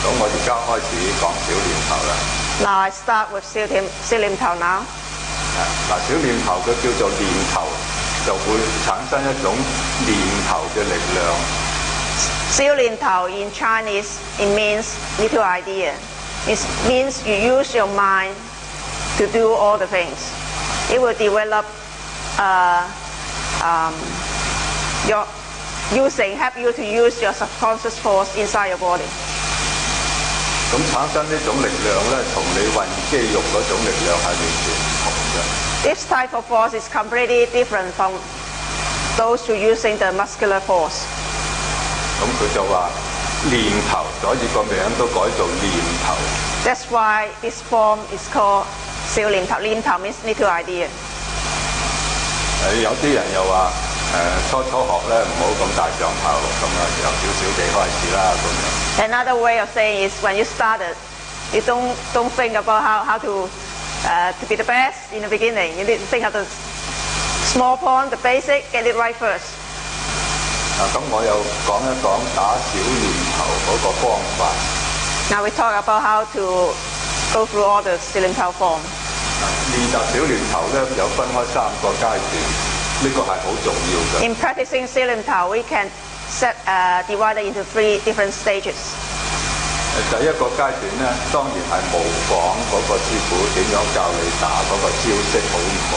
咁我而家開始講小念頭啦。Now I start with 小念頭 now. 嗱，小念頭佢叫做念頭，就會產生一種念頭嘅力量。小念頭 in Chinese it means little idea. It means you use your mind to do all the things. It will develop help you to use your subconscious force inside your body. 咁產生呢種力量咧，同你運肌肉嗰種力量係完全唔同嘅。This type of force is completely different from those who using the muscular force. 咁佢就話念頭，所以個名都改做念頭。That's why this form is called 小念頭。念頭 means little idea. 有啲人又話初學咧唔好咁大想頭，咁啊由少少地開始啦咁樣。Another way of saying is when you started, you don't think about how to be the best in the beginning. You need to think of the small point, the basic, get it right first. 咁我又講一講打小念頭嗰個方法。Now we talk about how to go through all the 小念頭 form. 練習小念頭咧有分開3個階段，呢個係好重要嘅。In practicing 小念頭, we can divide it into 3 different stages. 第一個階段咧，當然係模仿嗰個師傅點樣教你打嗰個招式好唔好。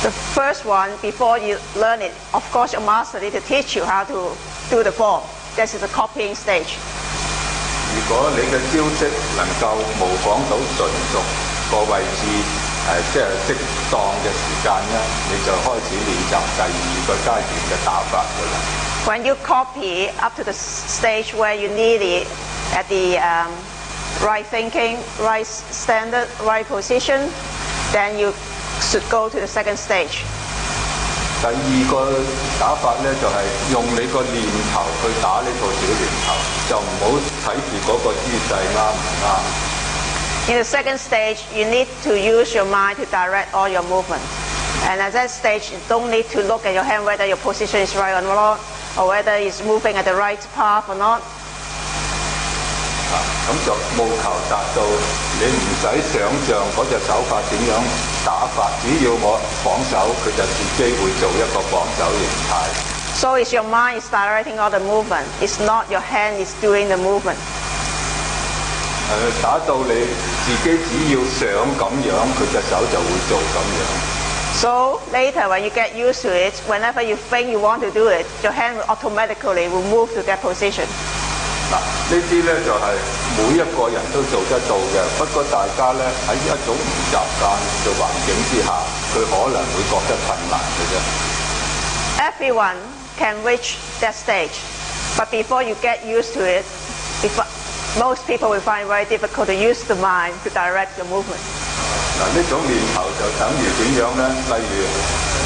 The first one, before you learn it, of course your master need to teach you how to do the form. This is the copying stage. 如果你嘅招式能夠模仿到純熟個位置，即係適當嘅時間咧，你就開始練習第2個階段嘅打法㗎啦。When you copy up to the stage where you need it at the right thinking, right standard, right position, then you should go to the second stage. 第2個打法咧就係用你個念頭去打呢個小念頭，就唔好睇住嗰個姿勢啱唔啱。In the second stage, you need to use your mind to direct all your movement. And at that stage, you don't need to look at your hand whether your position is right or not, or whether it's moving at the right path or not. 咁就務求達到你唔使想像嗰隻手法點樣打法，只要我綁手，佢就自己會做一個綁手形態。So it's your mind is directing all the movement. It's not your hand is doing the movement. 打到你自己只要想咁樣，佢隻手就會做咁樣。So later, when you get used to it, whenever you think you want to do it, your hand will automatically move to that position. 嗱，呢啲咧就係每一個人都做得到嘅，不過大家咧喺一種唔習慣嘅環境之下，佢可能會覺得困難嘅啫。Everyone can reach that stage, but before you get used to it, most people will find it very difficult to use the mind to direct your movement. 嗱，呢種念頭就等於點樣咧？例如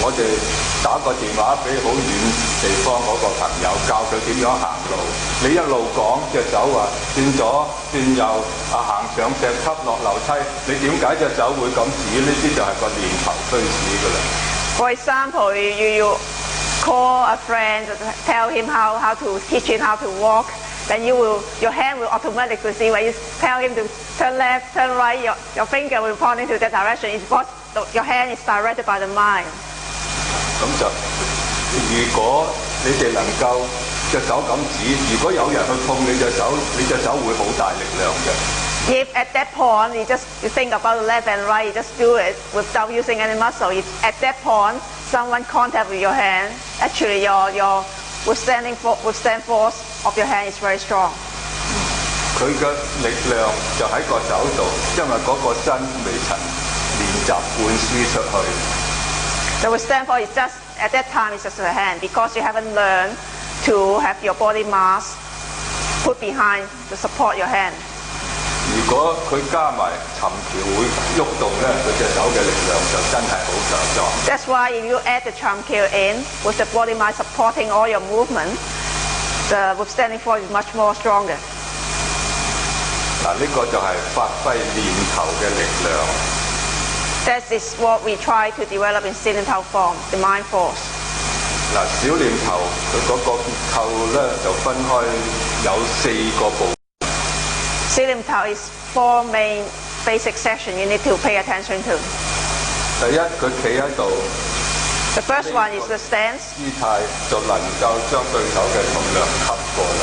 我哋打個電話俾好遠地方嗰個朋友，教佢點樣行路。你一路講隻手話轉左轉右，行上石級落樓梯，你點解隻手會咁指？呢啲就係個念頭驅使㗎啦。For example, you call a friend, tell him how to teach him how to walk. Then your hand will automatically see when you tell him to turn left, turn right, your finger will point into that direction. It's because your hand is directed by the mind. 咁就如果你哋能夠隻手咁指，如果有人去碰你隻手會好大力量嘅。If at that point you think about the left and right, you just do it without using any muscle. If at that point someone contact with your hand, actually your withstand force of your hand is very strong. 佢嘅力量就喺個手度，因為嗰個身未曾練習灌輸出去。The withstand force is just at that time it's just the hand because you haven't learned to have your body mass put behind to support your hand. 如果佢加埋尋橋會喐動咧，佢隻手嘅力量就真係好強壯。That's why if you add the Chun in with the body mind supporting all your movement, the withstanding force is much more stronger. 嗱，呢個就係發揮念頭嘅力量。That is what we try to develop in 小念頭 form, the mind force. 嗱，小念頭佢嗰個結構咧就分開有4個部分。Ceiling tau is 4 main basic sections you need to pay attention to. 第一，佢企喺度， The first one is the stance. 姿態就能夠將對手嘅重量吸過嚟。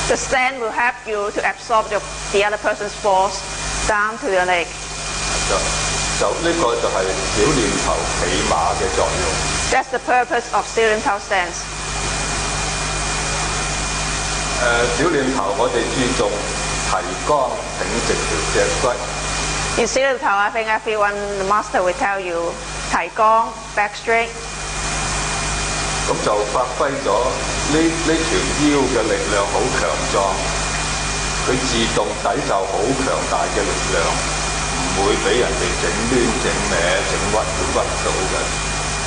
The stand will help you to absorb the other person's force down to your leg. 就呢個就係小念頭企馬嘅作用。 That's the purpose of ceiling tau stance. 小念頭我哋注重提肛挺直條脊骨。 In ceiling tau, I think everyone, the master will tell you, 提肛 back straight. 咁就發揮咗呢條腰嘅力量好強壯，佢自動抵受好強大嘅力量，唔會俾人哋整攣、整歪、整屈到嘅。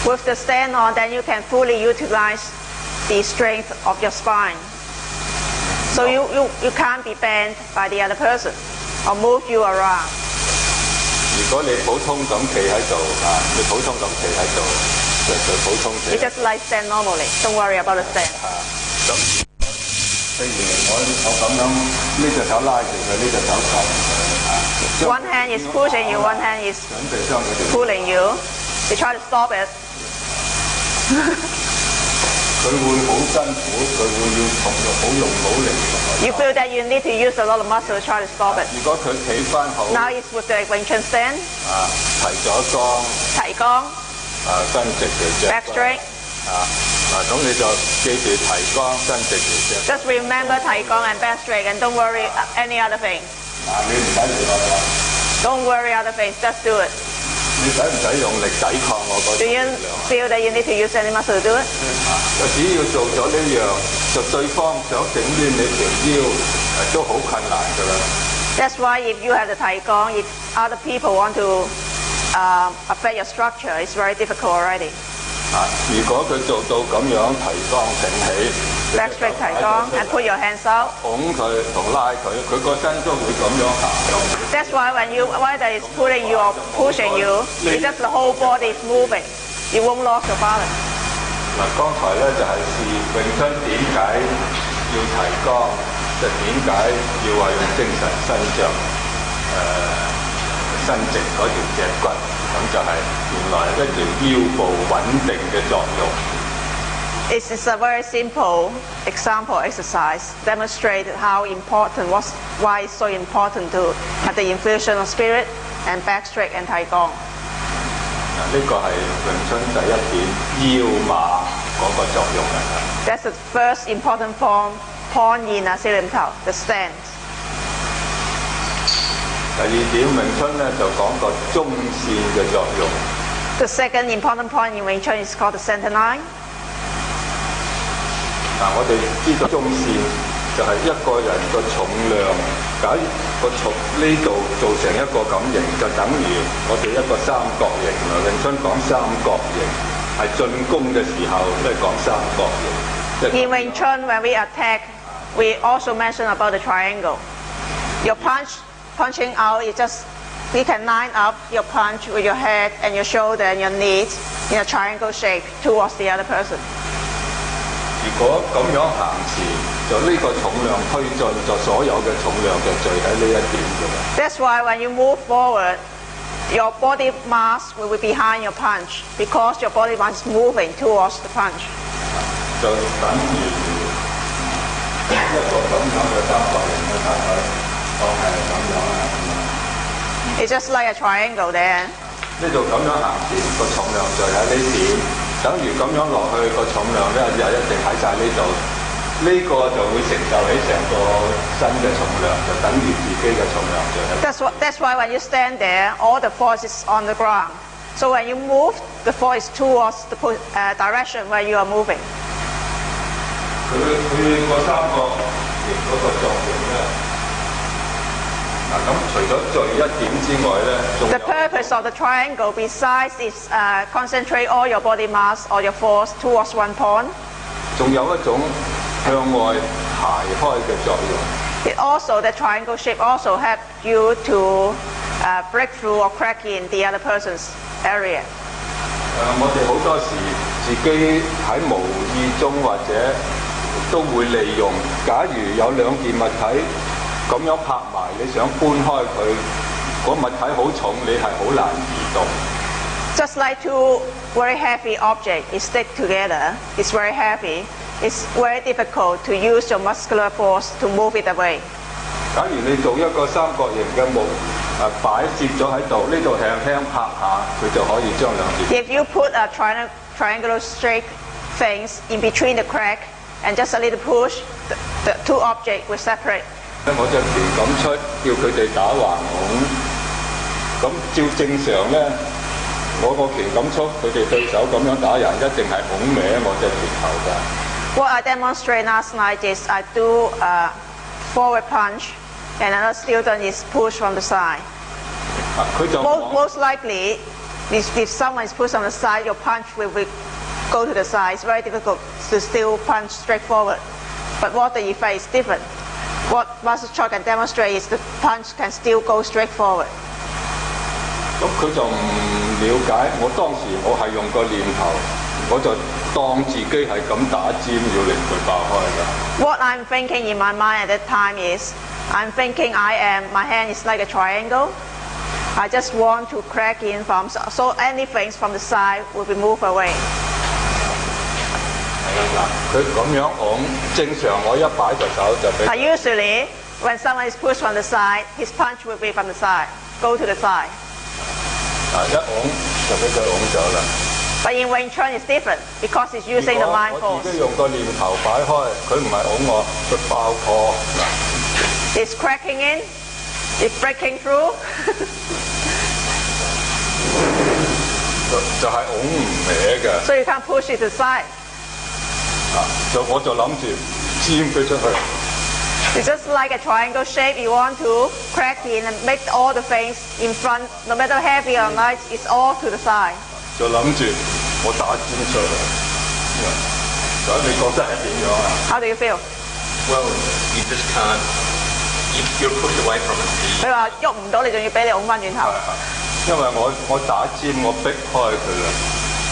With the stand on, then you can fully utilize the strength of your spine. So you can't be bent by the other person or move you around. 如果你普通咁企喺度你普通咁企喺度，就普通企。You just like stand normally. Don't worry about the stand. 咁譬如我咁樣，呢隻手拉住佢，呢隻手扣佢 One hand is pushing you, one hand is 準備將佢哋 pulling you. You try to stop it. 佢會好辛苦，佢會要好力。 You feel that you need to use a lot of muscle to try to stop it. 如果佢企翻好， Now it's with the Wing Chun stand. 提咗肛，提肛伸直條脊 back straight. 咁你就記住提肛伸直條脊。 Just remember 提肛 and back straight and don't worry any other thing. 你唔使嚟我 Don't worry other things, just do it. 你使唔使用力抵抗我嗰 Do 種力 you 量？ feel that you need to use any muscle to do it? 只要做咗呢樣，就對方想整攣你條腰都好困難㗎啦。 That's why if you have the 提肛, if other people want to affect your structure, it's very difficult already. 如果佢做到咁樣提肛挺起 Back straight 提肛 and put your hands out. 拱佢同拉佢，佢個身都會咁樣行。 That's why when whether it's pulling you or pushing you, it's just the whole body is moving. You won't lose your balance. 剛才咧就係試詠春點解要提肛，就點解要話用精神伸直嗰條脊骨，咁就係原來一條腰部穩定嘅作用。 This is a very simple example exercise, demonstrate how important, why it's so important to have the infusion of spirit and back straight and 提肛. 呢個係詠春第一點腰馬嗰個作用嚟㗎。 That's the first important point in ceiling tau, the stand. 第二點詠春咧就講個中線嘅作用。 The second important point in Wing Chun is called the center line. 我哋知道中線就係一個人個重量，假如個重呢度做成一個咁形，就等於我哋一個三角形啦。詠春講三角形，係進攻嘅時候都係講三角形。 In Wing Chun, when we attack, we also mention about the triangle. Your punching out is just, you can line up your punch with your head and your shoulder and your knees in a triangle shape towards the other person. 如果咁樣行前，就呢個重量推進，就所有嘅重量就聚喺呢一點㗎啦。 That's why when you move forward, your body mass will be behind your punch because your body mass is moving towards the punch. 就等於一個咁樣嘅三角形嘅大概，當係咁樣啦。 It's just like a triangle there. 呢度咁樣行前，個重量聚喺呢點。 等於咁樣落去個重量咧，就一定喺晒呢度，呢個就會承受起成個身嘅重量，就等於自己嘅重量就係。That's why when you stand there, all the force is on the ground. So when you move, the force is towards the direction where you are moving. 佢個三角形嗰個作用咧，咁除咗聚一點之外咧，仲有 The purpose of the triangle, besides is concentrate all your body mass or your force towards one point. 仲有一種向外排開嘅作用。 It also, the triangle shape also help you to break through or crack in the other person's area. 我哋好多時自己喺無意中或者都會利用，假如有兩件物體咁樣拍埋，你想搬開佢，個物體好重，你係好難移動。Just like two very heavy objects is stick together, it's very heavy. It's very difficult to use your muscular force to move it away. 假如你做一個三角形嘅木擺攝咗喺度，呢度輕輕拍下，佢就可以將兩件。If you put a triangular straight things in between the crack and just a little push, the two objects will separate. 我隻拳咁出，叫佢哋打橫拱。咁照正常咧，我個拳咁出，佢哋對手咁樣打人，一定係拱歪我隻拳頭㗎。What I demonstrate last night is I do a forward punch, and another student is push from the side. Most likely, if someone is pushed on the side, your punch will go to the side. It's very difficult to still punch straight forward. But what the effect is different. What Master Choi can demonstrate is the punch can still go straight forward. 咁佢就唔了解，我當時我係用個念頭，我就當自己係咁打尖，要令佢爆開㗎。What I'm thinking in my mind at that time is, I'm thinking my hand is like a triangle. I just want to crack in from, so anything from the side will be moved away. 佢咁樣拱，正常我一擺隻手就俾。But usually, when someone is pushed from the side, his punch will be from the side, go to the side. 一拱就俾佢拱咗啦。But in Wing Chun it's different because it's using the mind 我 force. 自己用個念頭擺開，佢唔係拱我，佢爆破。It's cracking in, it's breaking through. 就係拱唔歪嘅。So you can't push it to the side. 我就諗住尖佢出去。It's just like a triangle shape. You want to crack in and make all the things in front, no matter heavy or light, it's all to the side. 就諗住我打尖出去。咁你覺得係點樣啊 How do you feel? Well, you just can't. You're pushed away from it. 佢話喐唔到，你仲要俾你拱翻轉頭。因為我打尖，我逼開佢啦。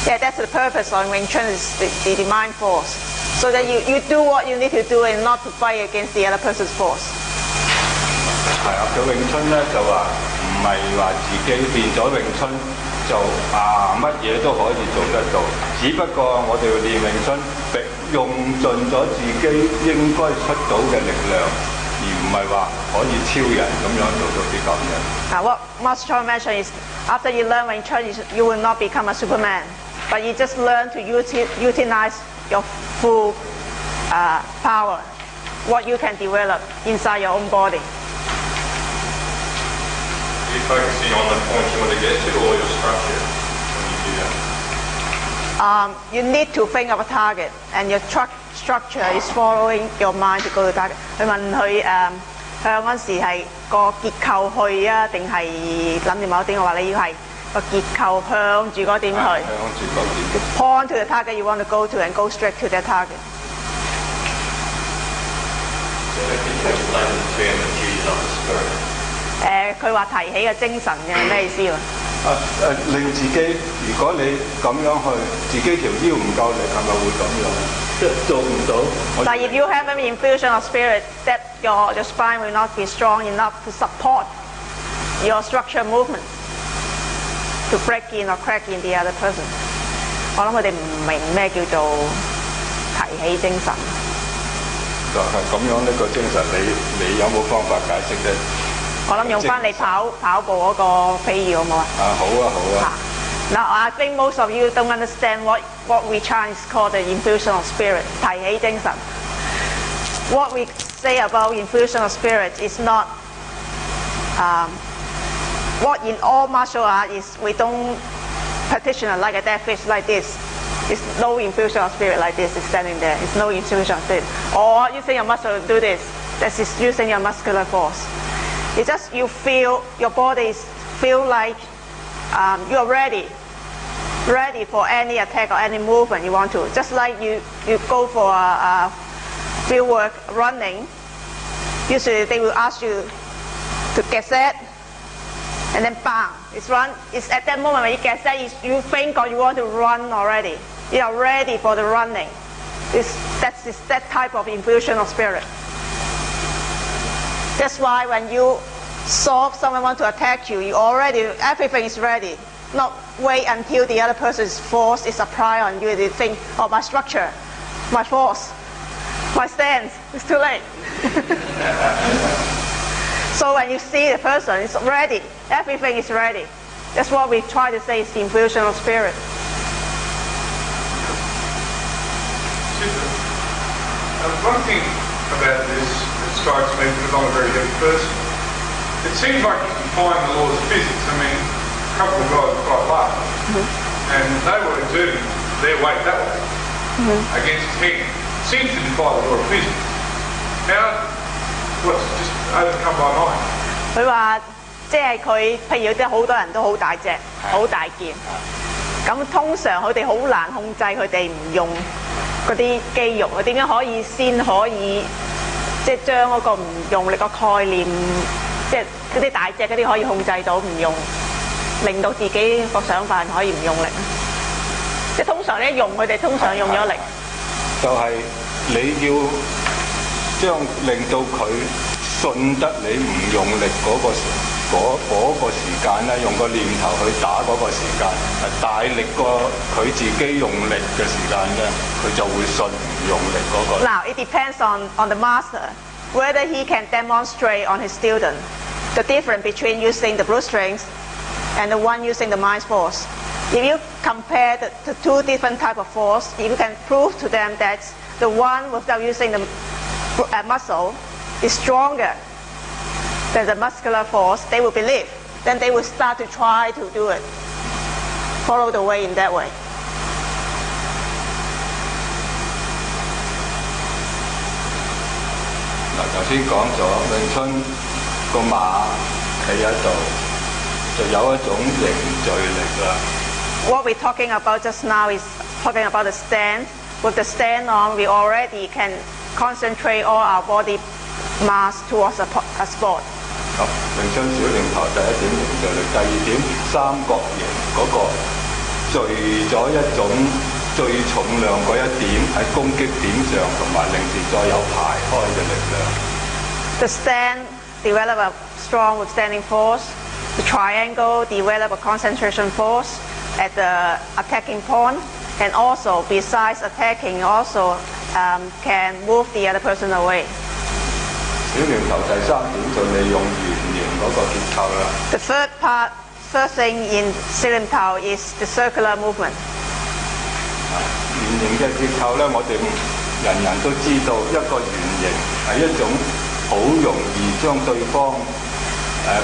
Yeah, that's the purpose of Wing Chun is the mind force. So that you do what you need to do and not to fight against the other person's force. 係啊，佢詠春咧就話唔係話自己練咗詠春就乜嘢都可以做得到，只不過我哋要練詠春，用盡咗自己應該出到嘅力量，而唔係話可以超人咁樣做到啲咁嘅。Now, what Master Choi mentioned is after you learn Wing Chun, you will not become a Superman, but you just learn to utilize your full power, what you can develop inside your own body. Are you focusing on the point you want to get to or your structure when you do that? You need to think of a target, and your structure is following your mind to go to target. 佢問佢向嗰時係個結構去啊，定係諗住某一點？我話你要係個結構向住嗰點去。向住嗰點。Point to the target you want to go to and go straight to that target. So if you can explain the term the duties of the spirit. 佢話提起嘅精神嘅咩意思喎？令自己，如果你咁樣去，自己條腰唔夠力，係咪會咁樣？即係做唔到。But if you have an infusion of spirit, that your spine will not be strong enough to support your structure movement to break in or crack in the other person. 我諗佢哋唔明咩叫做提起精神。就係咁樣呢個精神，你有冇方法解釋啫？我諗用翻你跑步嗰個譬喻好冇啊？好啊好啊。Now I think most of you don't understand what we Chinese call the infusion of spirit, 提起精神。What we say about infusion of spirit is not what in all martial art is we don't practitioner like a dead fish like this. It's no infusion of spirit like this. It's standing there. It's no infusion of spirit. Or using your muscle to do this. This is using your muscular force. It's just you feel your body feel like you're ready for any attack or any movement you want to. Just like you go for a field work running. Usually they will ask you to get set, and then bang, it's run. It's at that moment when you get set, you think or you want to run already. You are ready for the running. That's that type of infusion of spirit. That's why when you saw someone want to attack you, everything is ready. Not wait until the other person's force is applied on you. You think, oh, my structure, my force, my stance. It's too late. So when you see the person, it's ready. Everything is ready. That's what we try to say is the infusion of spirit. One thing about this that strikes me, because I'm a very heavy person, it seems like you can find the laws of physics. I mean, a couple of guys were quite large, and they were exerting their weight that way against 10. Seems to defy the law of physics. What's just overcome by mind? 佢話即係佢，譬如有啲好多人都好大隻、好大件，咁通常佢哋好難控制佢哋唔用嗰啲肌肉，佢點樣可以先可以即係將嗰個唔用力個概念，即係嗰啲大隻嗰啲可以控制到唔用，令到自己個想法可以唔用力。即係通常一用佢哋通常用咗力。就係你要將令到佢信得你唔用力嗰個時間咧，用個念頭去打嗰個時間，大力過佢自己用力嘅時間咧，佢就會信唔用力嗰個。Now it depends on the master whether he can demonstrate on his student the difference between using the brute strength and the one using the mind force. If you compare the two different type of force, if you can prove to them that the one without using the muscle is stronger than the muscular force, they will believe. Then they will start to try to do it. Follow the way in that way. 嗱，頭先講咗詠春個馬企喺度，就有一種凝聚力啦。What we're talking about just now is talking about the stand. With the stand on, we already can concentrate all our body mass towards a spot. 咁詠春小領頭第一點凝聚力，第二點三角形嗰個聚咗一種最重量嗰一點喺攻擊點上，同埋令時再有排開嘅力量。The stand develop a strong withstanding force. The triangle develop a concentration force at the attacking point, and also besides attacking, also can move the other person away. 小聯頭第三點就利用圓形嗰個結構啦。The first thing in Silim Tao is the circular movement. 圓形嘅結構咧，我哋人人都知道，一個圓形係一種好容易將對方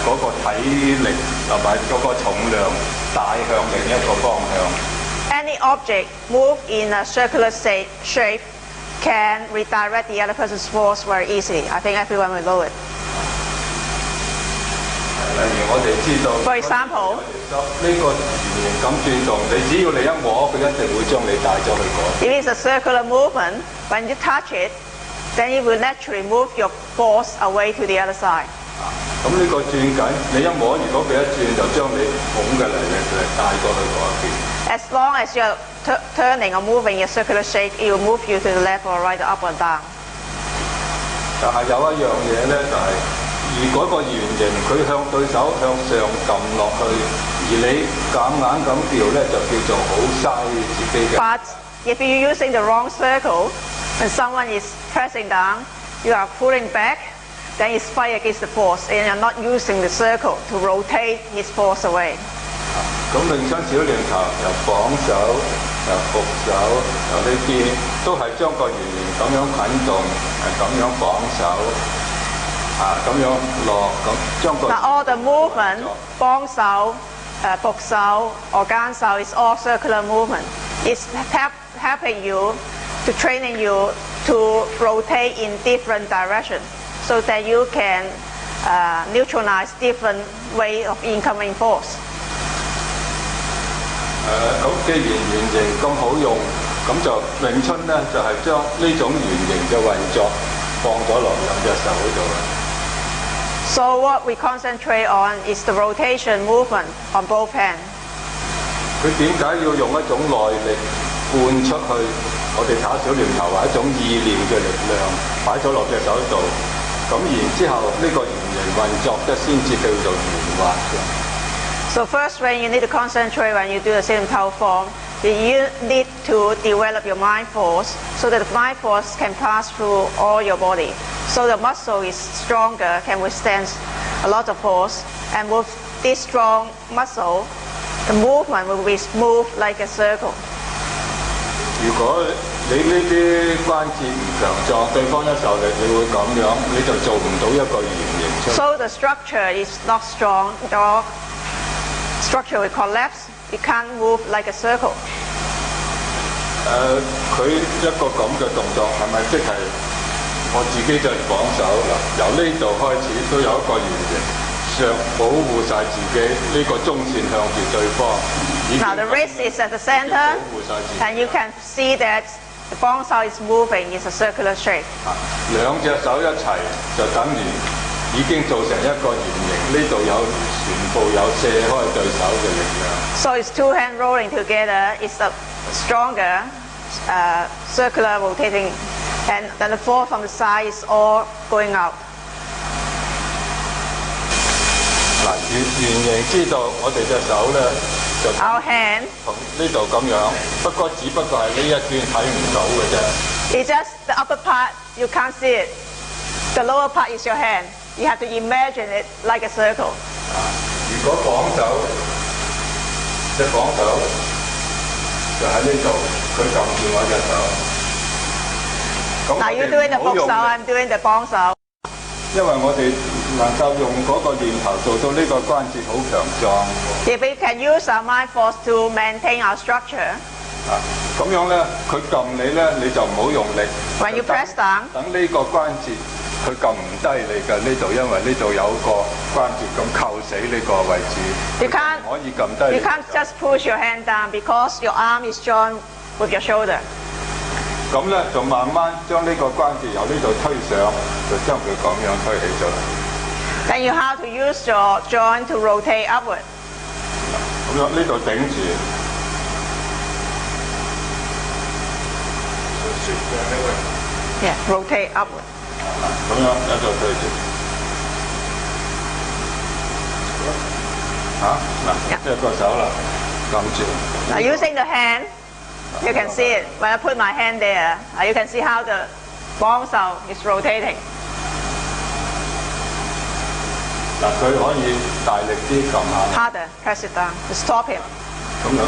嗰個體力同埋嗰個重量帶向另一個方向。Any object moved in a circular shape can redirect the other person's force very easily. I think everyone will know it. 例如我哋知道 For example, 呢個圓形咁轉動，你只要你一摸，佢一定會將你帶咗去嗰。if it's a circular movement, when you touch it, then it will naturally move your force away to the other side. 咁呢個轉緊，你一摸，如果佢一轉，就將你拱嘅嚟帶過去嗰一邊。As long as you're turning or moving in a circular shape, it will move you to the left or right, or up or down. 但係有一樣嘢咧，就係如果個圓形佢向對手向上撳落去，而你夾硬咁調咧，就叫做好嘥自己嘅。But if you're using the wrong circle, when someone is pressing down, you are pulling back, then it's fight against the force, and you're not using the circle to rotate his force away. 咁詠春小聯頭由綁手、由伏手、由呢啲，都係將個圓形咁樣滾動，咁樣綁手，咁樣落，咁將個。Now all the movement, 幫手、伏手、or 間手 is all circular movement. It's helping you to training you to rotate in different directions, so that you can neutralize different way of incoming force. 咁既然圓形咁好用，咁就詠春咧就係將呢種圓形嘅運作放咗落兩隻手嗰度啦。So what we concentrate on is the rotation movement on both hands. 佢點解要用一種內力灌出去？我哋打小聯頭話一種意念嘅力量擺咗落隻手度，咁然之後呢個圓形運作得先至叫做圓滑嘅。So first, when you need to concentrate when you do the sitting tau form, you need to develop your mind force so that the mind force can pass through all your body. So the muscle is stronger, can withstand a lot of force, and with this strong muscle, the movement will be smooth like a circle. 如果你呢啲關節唔強壯，對方一受力，你會咁樣，你就做唔到一個圓形出嚟。So the structure is not strong, your structure will collapse. You can't move like a circle. 佢一個咁嘅動作係咪即係我自己就係綁手嗱？由呢度開始都有一個圓形，上保護晒自己，呢、個中線向住對方。Now the wrist is at the center, and you can see that the bonsai is moving in a circular shape. 兩隻手一齊就等於已經做成一個圓形，呢度有全部有卸開對手嘅力量。So it's two hands rolling together. It's a stronger circular rotating, and then the force from the side is all going out. 嗱，圓形知道我哋隻手咧就 Our hand 同呢度咁樣，只不過係呢一邊睇唔到嘅啫。is just the upper part. You can't see it. The lower part is your hand. You have to imagine it like a circle. 如果綁手，隻綁手就喺呢度，佢撳住我隻手。 Now you're doing the book sao, I'm doing the bong sao. 因為我哋能夠用嗰個念頭做到呢個關節好強壯。If we can use our mind force to maintain our structure, 咁樣咧，佢撳你咧，你就唔好用力。 when you press down, 等呢個關節佢撳唔低你嘅呢度，因為呢度有個關節咁扣死呢個位置。You can't 唔可以撳低你。 you can't just push your hand down because your arm is joined with your shoulder. 咁咧就慢慢將呢個關節由呢度推上，就將佢咁樣推起咗嚟。 Then you have to use your joint to rotate upward. 咁樣呢度頂住。 Yeah, rotate upward. 咁樣一路推住。嗱，即係個手啦，撳住。 Now using the hand, you can see it. When I put my hand there, you can see how the bong sao is rotating. 嗱，佢可以大力啲撳下。 Harder, press it down to stop him. 咁樣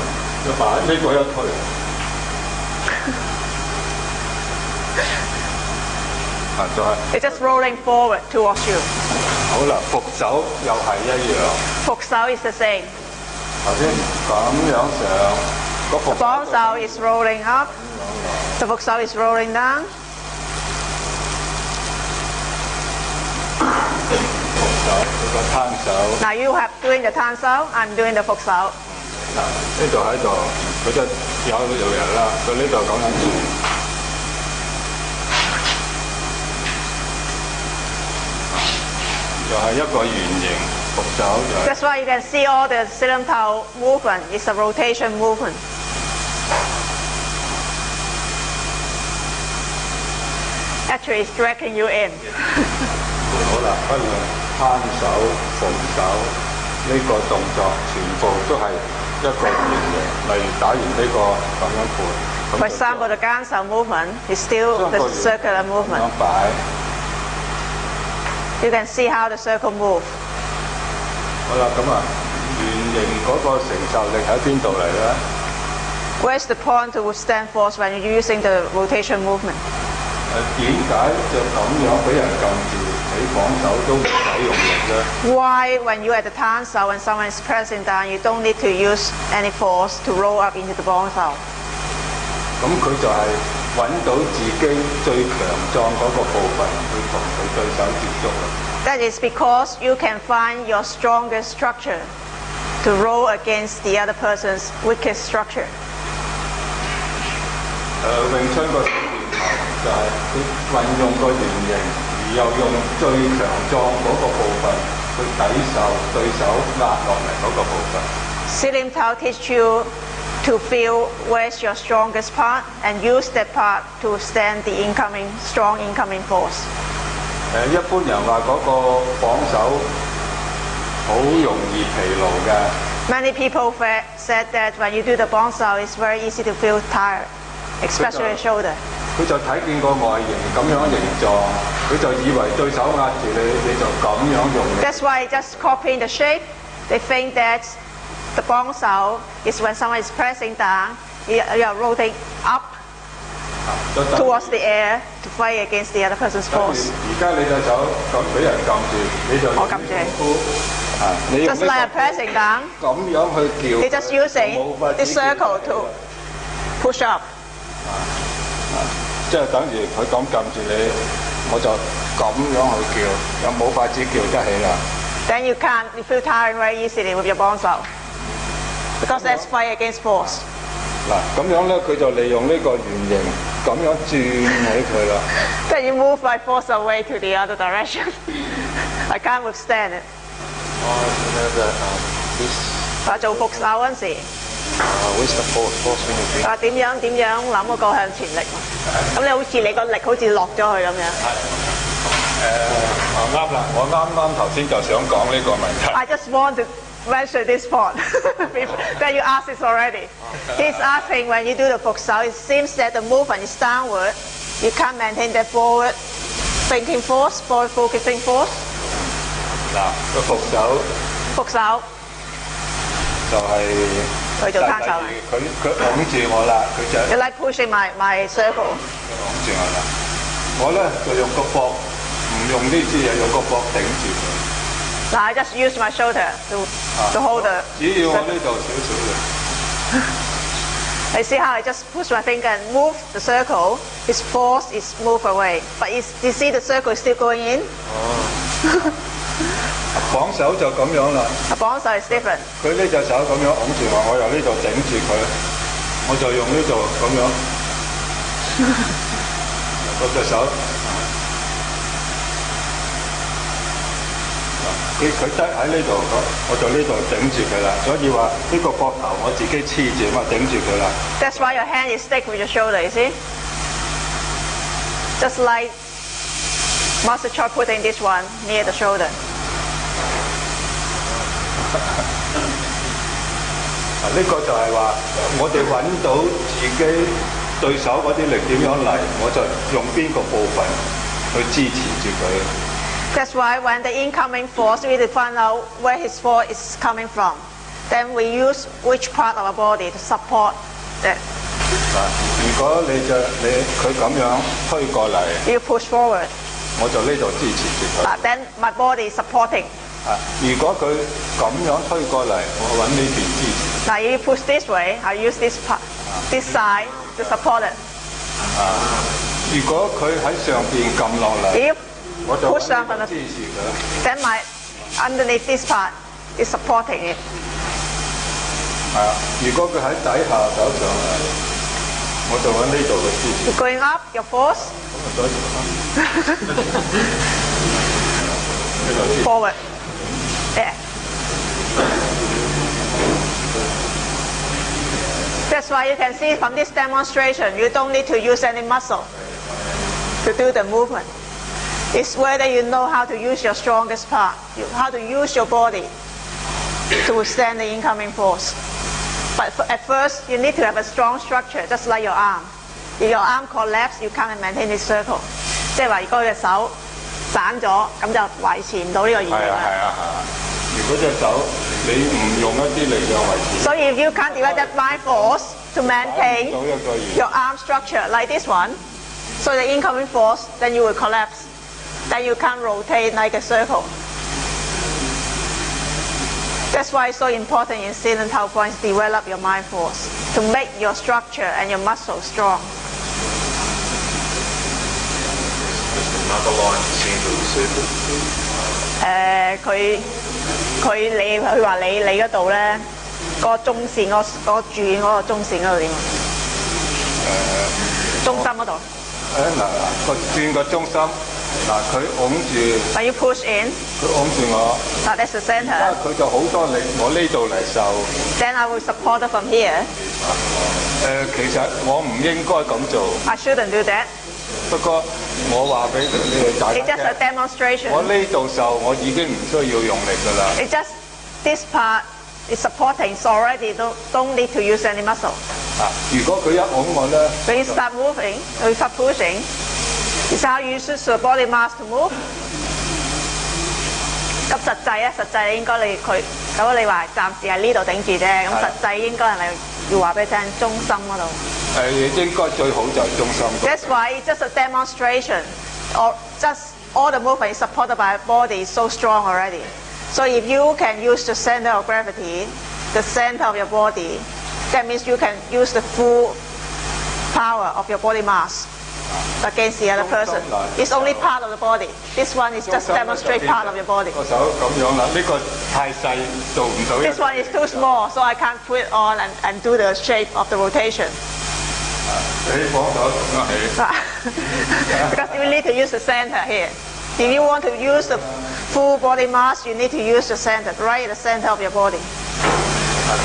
一把呢個一推。就係。 It's just rolling forward towards you. 好啦，伏手又係一樣。 Book sao is the same. 頭先咁樣上，個 The 伏 bong sao is rolling up. The book sao is rolling down. 伏手個攤手。 Now you have doing the tan sao. I'm doing the book sao. 呢度喺度，佢就有人啦，佢呢度咁樣做。 就係一個圓形伏手。 That's why you can see all the Silam Tao movement. It's a rotation movement. Actually, it's dragging you in. 好啦，不論攤手、伏手呢個動作，全部都係一個圓形。例如打完呢個咁樣盤。 For example, the gan sao movement is still the circular 咁 movement. 樣擺。 You can see how the circle moves. 好啦，咁啊，圓形嗰個承受力喺邊度嚟咧？ Where's the point to withstand force when you're using the rotation movement? 點解就咁樣俾人撳住，你綁手都唔使用力咧？ Why, when you're at the tan sao, when someone is pressing down, you don't need to use any force to roll up into the bong sao? 咁佢就係揾到自己最強壯嗰個部分，去同佢對手接觸啦。 That is because you can find your strongest structure to roll against the other person's weakest structure. 詠春個小念頭就係佢運用個圓形，而又用最強壯嗰個部分去抵受對手壓落嚟嗰個部分。 Silim Tao teach you to feel where's your strongest part and use that part to withstand the strong incoming force. 一般人話嗰個綁手好容易疲勞嘅。Many people said that when you do the bonsai, it's very easy to feel tired, especially your shoulder. 佢就睇見個外形咁樣形狀，佢就以為對手壓住你，你就咁樣用力。That's why just copying the shape, they think that the bonsai is when someone is pressing down, you are rotating up towards the air to fight against the other person's force. 而家你隻手咁俾人撳住，你就我撳住你。你用 Just like pressing down, 咁樣去叫， you're just using this circle to push up. 即係等於佢咁撳住你，我就咁樣去叫，又冇法子叫得起啦。Then you feel tired very easily with your bonsai because that's fight against force. 嗱，咁樣咧，佢就利用呢個圓形咁樣轉起佢啦。Then you move my force away to the other direction. I can't withstand it. 話做伏手嗰陣時，話點樣諗嗰個向前力，咁你好似你個力好似落咗去咁樣。啱啦，我啱頭先就想講呢個問題。I just want to mention this point that you asked this already. He's asking when you do the 伏手, it seems that the movement is downward. You can't maintain that forward thinking force, forward focusing force. 嗱，個伏手就係佢做攤手嚟。佢擁住我啦，佢就 You like pushing my circle. 擁住我啦。我咧就用個膊，唔用呢支嘢，用個膊頂住佢。Now I just use my shoulder to hold the. 只要我呢度少少嘅。You see how I just push my finger and move the circle? His force is moved away, but you see the circle is still going in. 綁手就咁樣啦。A bonsai is different. 佢呢隻手咁樣擁住我，我由呢度頂住佢，我就用呢度咁樣，嗰隻手，佢得喺呢度，我就呢度頂住佢啦。所以話呢個膊頭我自己黐住嘛，頂住佢啦。That's why your hand is stick with your shoulder, you see? Just like Master Choi putting this one near the shoulder. 呢個就係話，我哋揾到自己對手嗰啲力點樣嚟，我就用邊個部分去支持住佢。That's why when the incoming force, we need to find out where his force is coming from. Then we use which part of our body to support that. 如果佢咁樣推過嚟， You push forward. 我就呢度支持住佢。Then my body is supporting. 如果佢咁樣推過嚟，我揾呢邊支持。Now you push this way, I use this part, this side to support it. 如果佢喺上邊撳落嚟， If 我就 push down 揾 from 呢 the, 邊支持佢。 then my underneath this part is supporting it. 如果佢喺底下走上嚟，我就揾呢度嘅支持。 You're going up, your force, 呢度支持。 forward. There. That's why you can see from this demonstration, you don't need to use any muscle to do the movement. It's whether you know how to use your strongest part, how to use your body to withstand the incoming force. But at first, you need to have a strong structure, just like your arm. If your arm collapses, you can't maintain this circle. 即係話，如果隻手散咗，咁就維持唔到呢個圓形啦。如果隻手你唔用一啲力量維持。So if you can't develop that mind force to maintain your arm structure like this one, so the incoming force, then you will collapse. Then you can't rotate like a circle. That's why it's so important in Sin and Tao points to develop your mind force, to make your structure and your muscle strong. Another line to center of the circle. 佢話你嗰度咧，個中線個轉嗰個中線嗰度點啊？中心嗰度。個轉個中心，佢擁住。When you push in， 佢擁住我。Now that's the center。佢就好多力，我呢度嚟受。Then I will support it from here。其實我唔應該咁做。I shouldn't do that。不過我話俾你哋大 It's 家 just a 聽， demonstration. 我呢度受我已經唔需要用力㗎啦。 It's just this part is supporting, so already don't need to use any muscle. 如果佢一拱我咧， When you start moving, when you start pushing, it's how you use your body mass to move. 咁實際啊，實際應該咁你話暫時喺呢度頂住啫，咁實際應該係咪要話俾你聽中心嗰度？應該最好就係中心。 That's why it's just a demonstration, or just all the movement is supported by the body is so strong already. So if you can use the center of gravity, the center of your body, that means you can use the full power of your body mass against the other person. It's only part of the body. This one is just demonstrate part of your body. 個手咁樣啦，呢個太細做唔到。 This one is too small, so I can't put it on and do the shape of the rotation. 你幫手咁樣起。 Because you need to use the center here. If you want to use the full body mass, you need to use the center, right at the center of your body.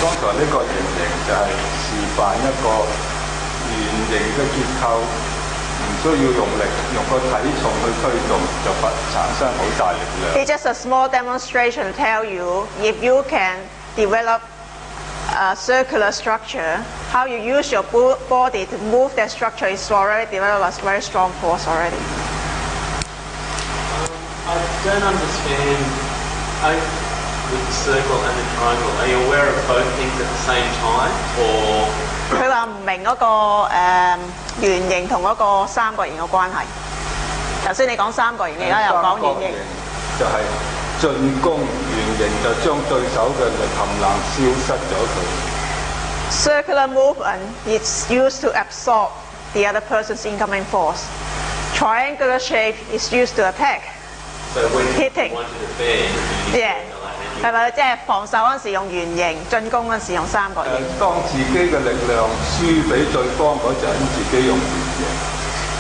剛才呢個圓形就係示範一個圓形嘅結構，唔需要用力，用個體重去推動就產生好大力量。 It's just a small demonstration to tell you if you can develop a circular structure, how you use your body to move that structure is already developed a very strong force already. I don't understand with the circle and the triangle. Are you aware of both things at the same time, or? 佢話唔明嗰個圓形同嗰個三角形嘅關係。頭先你講三角形，而家又講圓形。就係進攻圓形就將對手嘅力冚唪唥消失咗佢。 Circular movement is used to absorb the other person's incoming force. Triangular shape is used to attack. So when Hitting. you want to defend, you use Yeah. triangle and 係咪？即係防守嗰陣時用圓形，進攻嗰陣時用三角形。當自己嘅力量輸俾對方嗰陣，自己用圓形。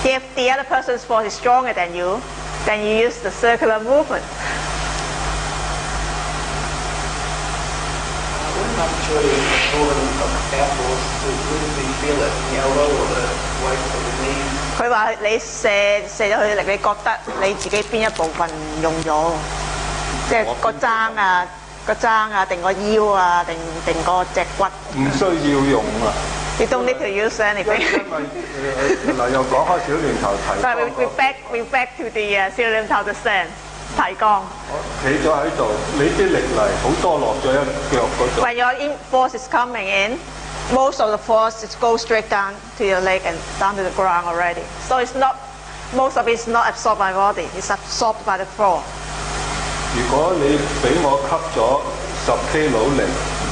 If the other person's force is stronger than you, then you use the circular movement. Wouldn't actually pulling of our force to really feel it in the elbow or the waist or the knee? 佢話你射咗佢力，你覺得你自己邊一部分用咗？即係個踭啊，定個腰啊，定個脊骨？唔需要用啊！ You don't need to use anything. 因為嗱又講開小念頭提 So 肛 we back to the ceiling to the stand 提肛。企咗喺度，你啲力嚟好多落咗一腳嗰度。 When your force is coming in, most of the force is go straight down to your leg and down to the ground already. So it's not, most of it is not absorbed by body. It's absorbed by the floor. 如果你俾我吸咗10 kilo 力，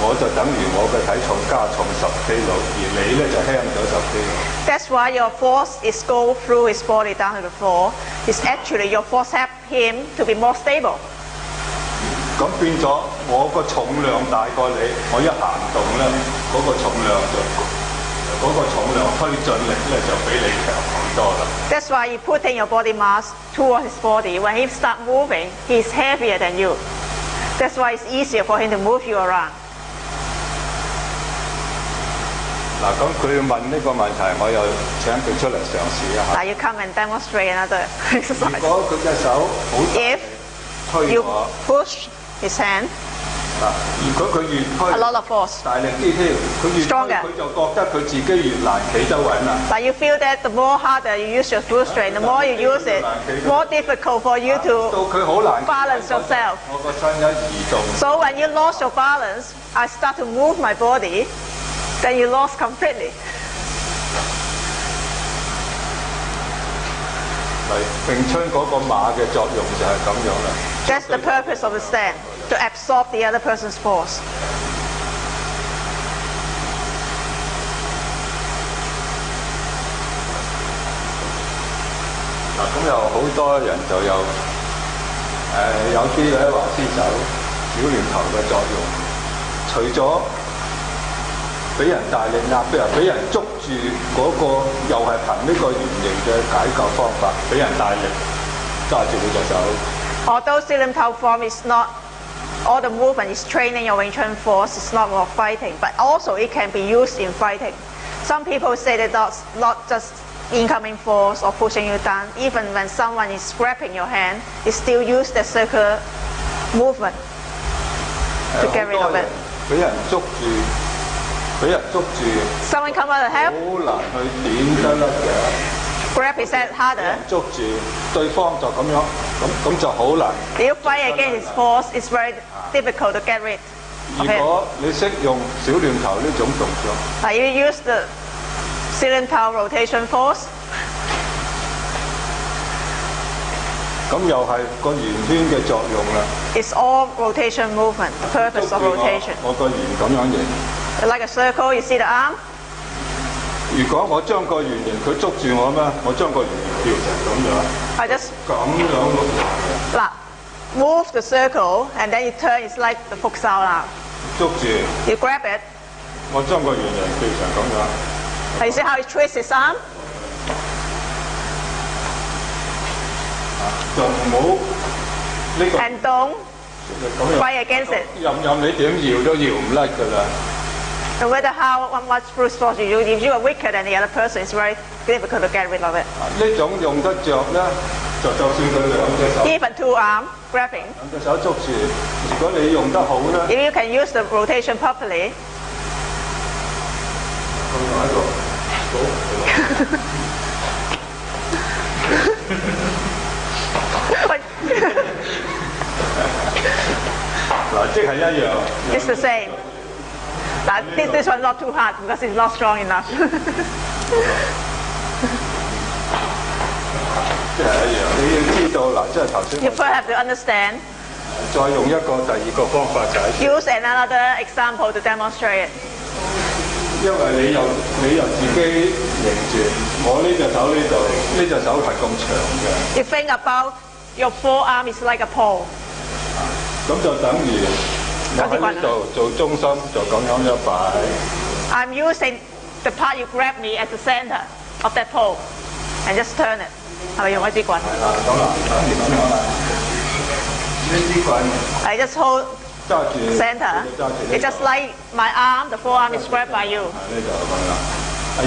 我就等於我嘅體重加重10 kilo，而你咧就輕咗10 kilo。 That's why your force is go through his body down to the floor. It's actually your force help him to be more stable. 咁變咗我個重量大過你，我一行動咧，嗰個重量推進力咧就比你強好多啦。 That's why you put in your body mass towards his body. When he start moving, he's heavier than you. That's why it's easier for him to move you around. 嗱，咁佢問呢個問題，我又請佢出嚟嘗試一下。 Now you come and demonstrate another 如 exercise. 果佢隻手好大 If 推 you 我， push his hand, 嗱，如果佢越推 a lot of force. 大力啲添，佢越推 Stronger. 佢就覺得佢自己越難企得穩啦。 But you feel that the more harder you use your full strength, the more you use it, more difficult for you 到 to 佢好難企 balance yourself. 我個身一移動， So when you lost your balance, I start to move my body, then you lost completely. 詠春嗰個馬嘅作用就係咁樣啦。 That's the purpose of the stand, to absorb the other person's force. 嗱，咁有好多人就有有啲咧話先走小念頭嘅作用，除咗俾人大力壓，譬如俾人捉住嗰個，又係憑呢個圓形嘅解救方法，俾人大力揸住佢隻手。 Although Silim Tao form is not, all the movement is training your Wing Chun force, it's not more fighting, but also it can be used in fighting. Some people say that that's not just incoming force or pushing you down. Even when someone is grabbing your hand, you still use the circular movement to get rid 好 of 多人 it. 俾人捉住， Someone come out to 好 help, 難去點得甩嘅。 grab his head harder. 捉住對方就咁樣，咁就好難。 If you fight against his force, it's very difficult to get rid 如 of it. 果你識用小亂頭呢種動作， Like you use the cylinder rotation force, 咁又係個圓圈嘅作用啦。 it's all rotation movement, the 捉 purpose 住 of rotation. 我個圓咁樣形。 Like a circle, you see the arm? 如果我將個圓形佢捉住我咩？我將個圓形調成咁樣， I just 咁樣碌落嚟， like, move the circle and then you turn, it's like the futsal now. 捉住 You grab it, 我將個圓形調成咁樣， and you see how he twists his arm? 就唔好呢個 And don't 咁樣 fight against it. 任你點搖都搖唔甩㗎啦。 No matter how much brute force you use, if you are weaker than the other person, it's very difficult to get rid of it. 呢種用得着咧，就算佢兩隻手。 Even two arm grabbing, 兩隻手捉住，如果你用得好咧， if you can use the rotation properly, 佢喺度， 嗱，即係一樣。 it's the same. But this one not too hard because it's not strong enough. 即係一樣。你要知道嗱，即係頭先 You first have to understand. 再用一個第二個方法解釋， Use another example to demonstrate it. 因為你又自己認住，我呢隻手呢度，呢隻手係咁長嘅， You think about your forearm is like a pole. 咁就等於我喺呢度做中心，就咁樣一擺。 I'm using the part you grab me as the center of that pole and just turn it. 係咪用一支棍？係啦，咁啦，等於咁樣啦。呢支棍 I just hold 揸住 center. 揸住 It's just like my arm, the forearm is grabbed by you. 呢就咁啦。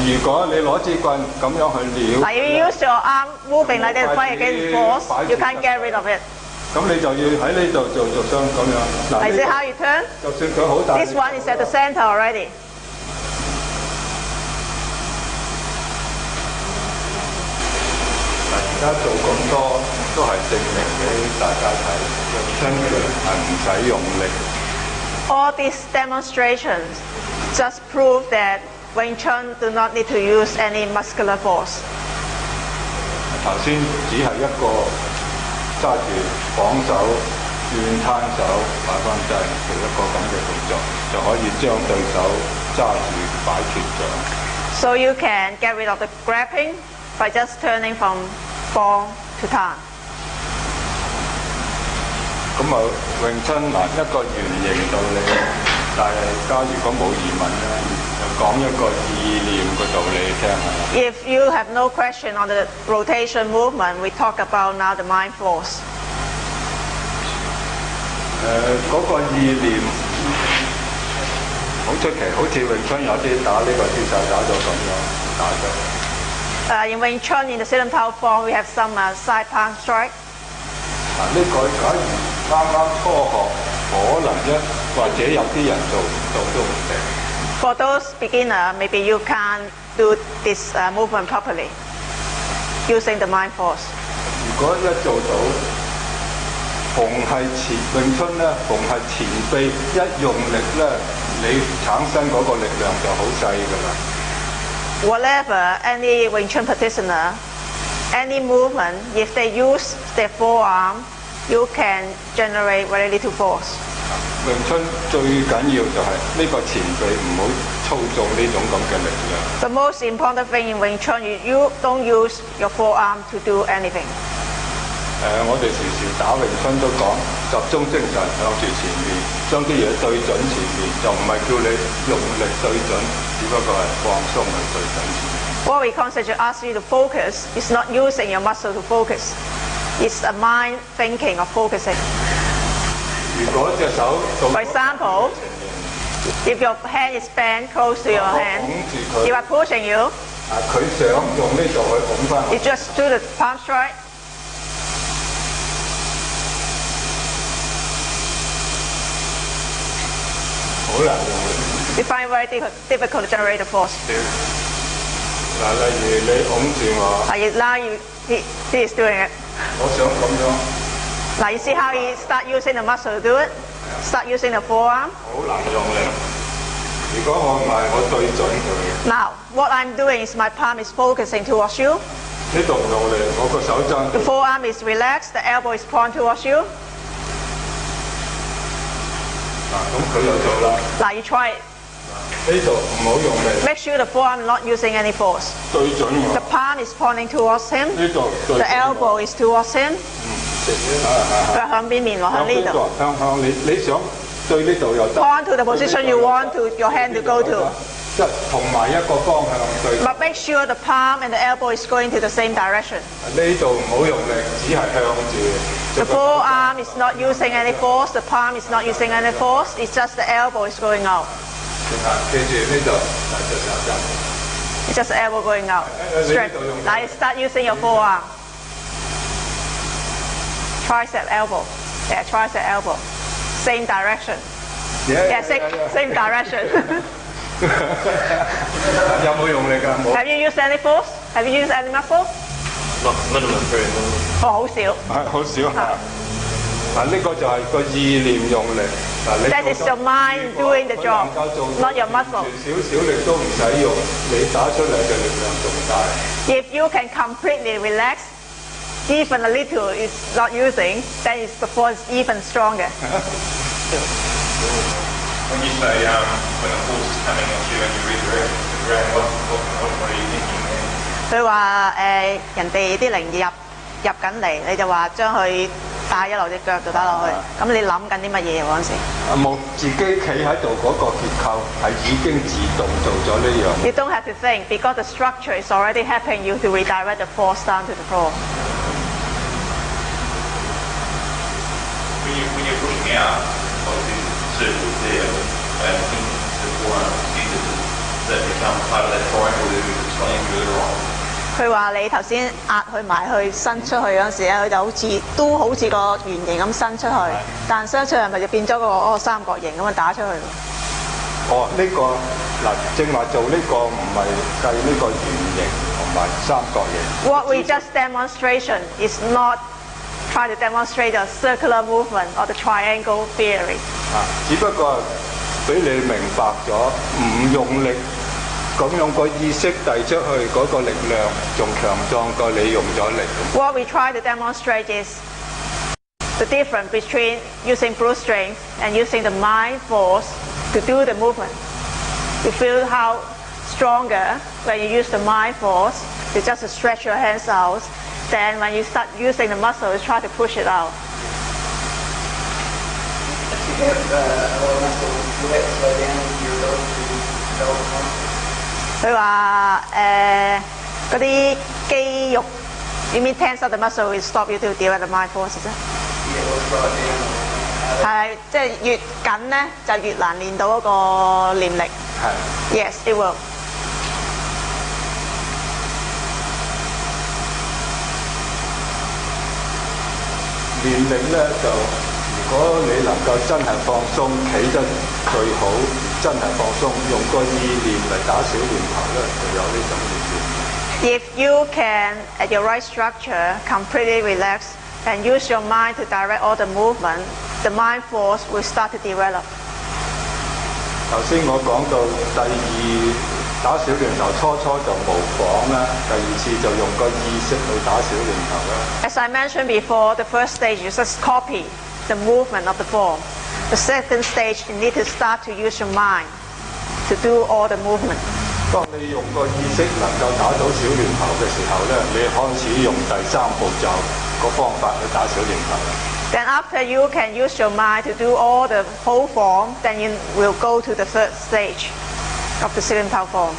如果你攞支棍咁樣去撩， Like you use your arm moving like that, fight against force, you can't get rid of it. 咁你就要喺呢度做雙咁樣。嗱， I see how you turn? 就算佢好大力， This one is at the center already. 而家做咁多都係證明俾大家睇，用真嘅係唔使用力。 All these demonstrations just prove that Wing Chun do not need to use any muscular force. 頭先只係一個揸住綁手、轉攤手、擺翻低，做一個咁嘅動作，就可以將對手揸住擺脱咗。 So you can get rid of the grabbing by just turning from form to tan. 咁啊，詠春嗱一個圓形道理，大家如果冇疑問咧，就講一個意念嘅道理聽下。 If you have no question on the rotation movement, we talk about now the mind force. 嗰個意念好出奇，好似詠春有啲打呢個姿勢打到咁樣打嘅。In Wing Chun, in the Silam Tao form, we have some side palm strike. 嗱，呢個假如啱啱初學，可能或者有啲人做唔到都唔定。 For those beginner, maybe you can't do this movement properly using the mind force. 如果一做到，逢係詠春咧，逢係前臂一用力咧，你產生嗰個力量就好細㗎啦。 Whatever any Wing Chun practitioner, any movement, if they use their forearm, you can generate very little force. 詠春最緊要就係呢個前臂唔好操縱呢種咁嘅力量。 The most important thing in Wing Chun, you don't use your forearm to do anything. 我哋時時打詠春都講集中精神向住前面，將啲嘢對準前面，就唔係叫你用力對準，只不過係放鬆去對準前面。 What we constantly ask you to focus is not using your muscle to focus. It's a mind thinking of focusing. 如果隻手到 For example, if your hand is bent close to your hand, if I pushing you, 佢想用呢度去拱翻 You just do the palm strike. 好難用力。 You find it very difficult to generate the force. 嗱，例如你拱住我， Now he is doing it. 我想咁樣， Now you see how he start using the muscle to do it? Start using the forearm. 好難用力。如果我唔係，我對準佢， Now, what I'm doing is my palm is focusing towards you. 呢度唔用力，我個手踭 The forearm is relaxed. The elbow is pointed towards you. 咁佢又做啦。 Now you try it. 呢度唔好用力， Make sure the forearm is not using any force. 對準 The 我。 palm is pointing towards him. 呢度對 The 準我。 elbow is towards him. 佢向邊面喎？向呢度。向你想對呢度又得。 Point to the position you want your hand to go to. 即係同埋一個方向對。 But make sure the palm and the elbow is going to the same direction. 呢度唔好用力，只係向住。 The forearm is not using any force. The palm is not using any force. It's just the elbow is going out. 記住呢度，嗱隻手踭。 It's just the elbow going out. Straight. Now you start using your forearm. Tricep elbow. Yeah, tricep elbow. Same direction. Yeah, same direction. 有冇用力㗎？冇。 Have you used any force? Have you used any muscle? Not minimum, very minimum. 哦，好少。係好少嚇。嗱，呢個就係個意念用力。嗱，你 That is your mind doing the job, not your muscle. 少少力都唔使用，你打出嚟嘅力量仲大。 If you can completely relax, even a little is not using, then the force is even stronger. When you say when a force is coming at you and you redirect it to the ground, what are you thinking then? 佢話人哋啲靈入緊嚟，你就話將佢帶一落隻腳度打落去。咁你諗緊啲乜嘢嗰陣時冇自己企喺度嗰個結構係已經自動做咗呢樣。 ？You don't have to think because the structure is already helping you to redirect the force down to the floor. When you're pushing out, obviously the circle is there, and the forearm does that become part of that triangle that we were explaining earlier on? 佢話你頭先壓佢埋去伸出去嗰陣時咧，佢就好似個圓形咁伸出去，但伸出去係咪就變咗個三角形咁樣打出去？哦，呢個嗱，正話做呢個唔係計呢個圓形同埋三角形。 What we just demonstration is not try to demonstrate the circular movement or the triangle theory. 只不過俾你明白咗，唔用力咁用個意識遞出去嗰個力量，仲強壯過你用咗力。 What we try to demonstrate is the difference between using brute strength and using the mind force to do the movement. You feel how stronger when you use the mind force, you just stretch your hands out. Then when you start using the muscle, you try to push it out. If you have other muscles, will that slow down your ability to develop muscle? 佢話嗰啲肌肉，you mean tense up the muscle will stop you to develop the mind force 啫？ Yeah, will slow it down. 係，即係越緊咧就越難練到嗰個念力。係。 Yes, it will. 練力咧就，如果你能夠真係放鬆，企得最好，真係放鬆，用個意念嚟打小念頭咧，就有呢種意念。 If you can, at your right structure, completely relax and use your mind to direct all the movement, the mind force will start to develop. 頭先我講到第二打小念頭，初就模仿啦，第二次就用個意識去打小念頭啦。 As I mentioned before, the first stage you just copy the movement of the form. The second stage you need to start to use your mind to do all the movement. 當你用個意識能夠打到小念頭嘅時候咧，你開始用第三步驟個方法去打小念頭啦。 Then after you can use your mind to do all the whole form, then you will go to the third stage of the silent form.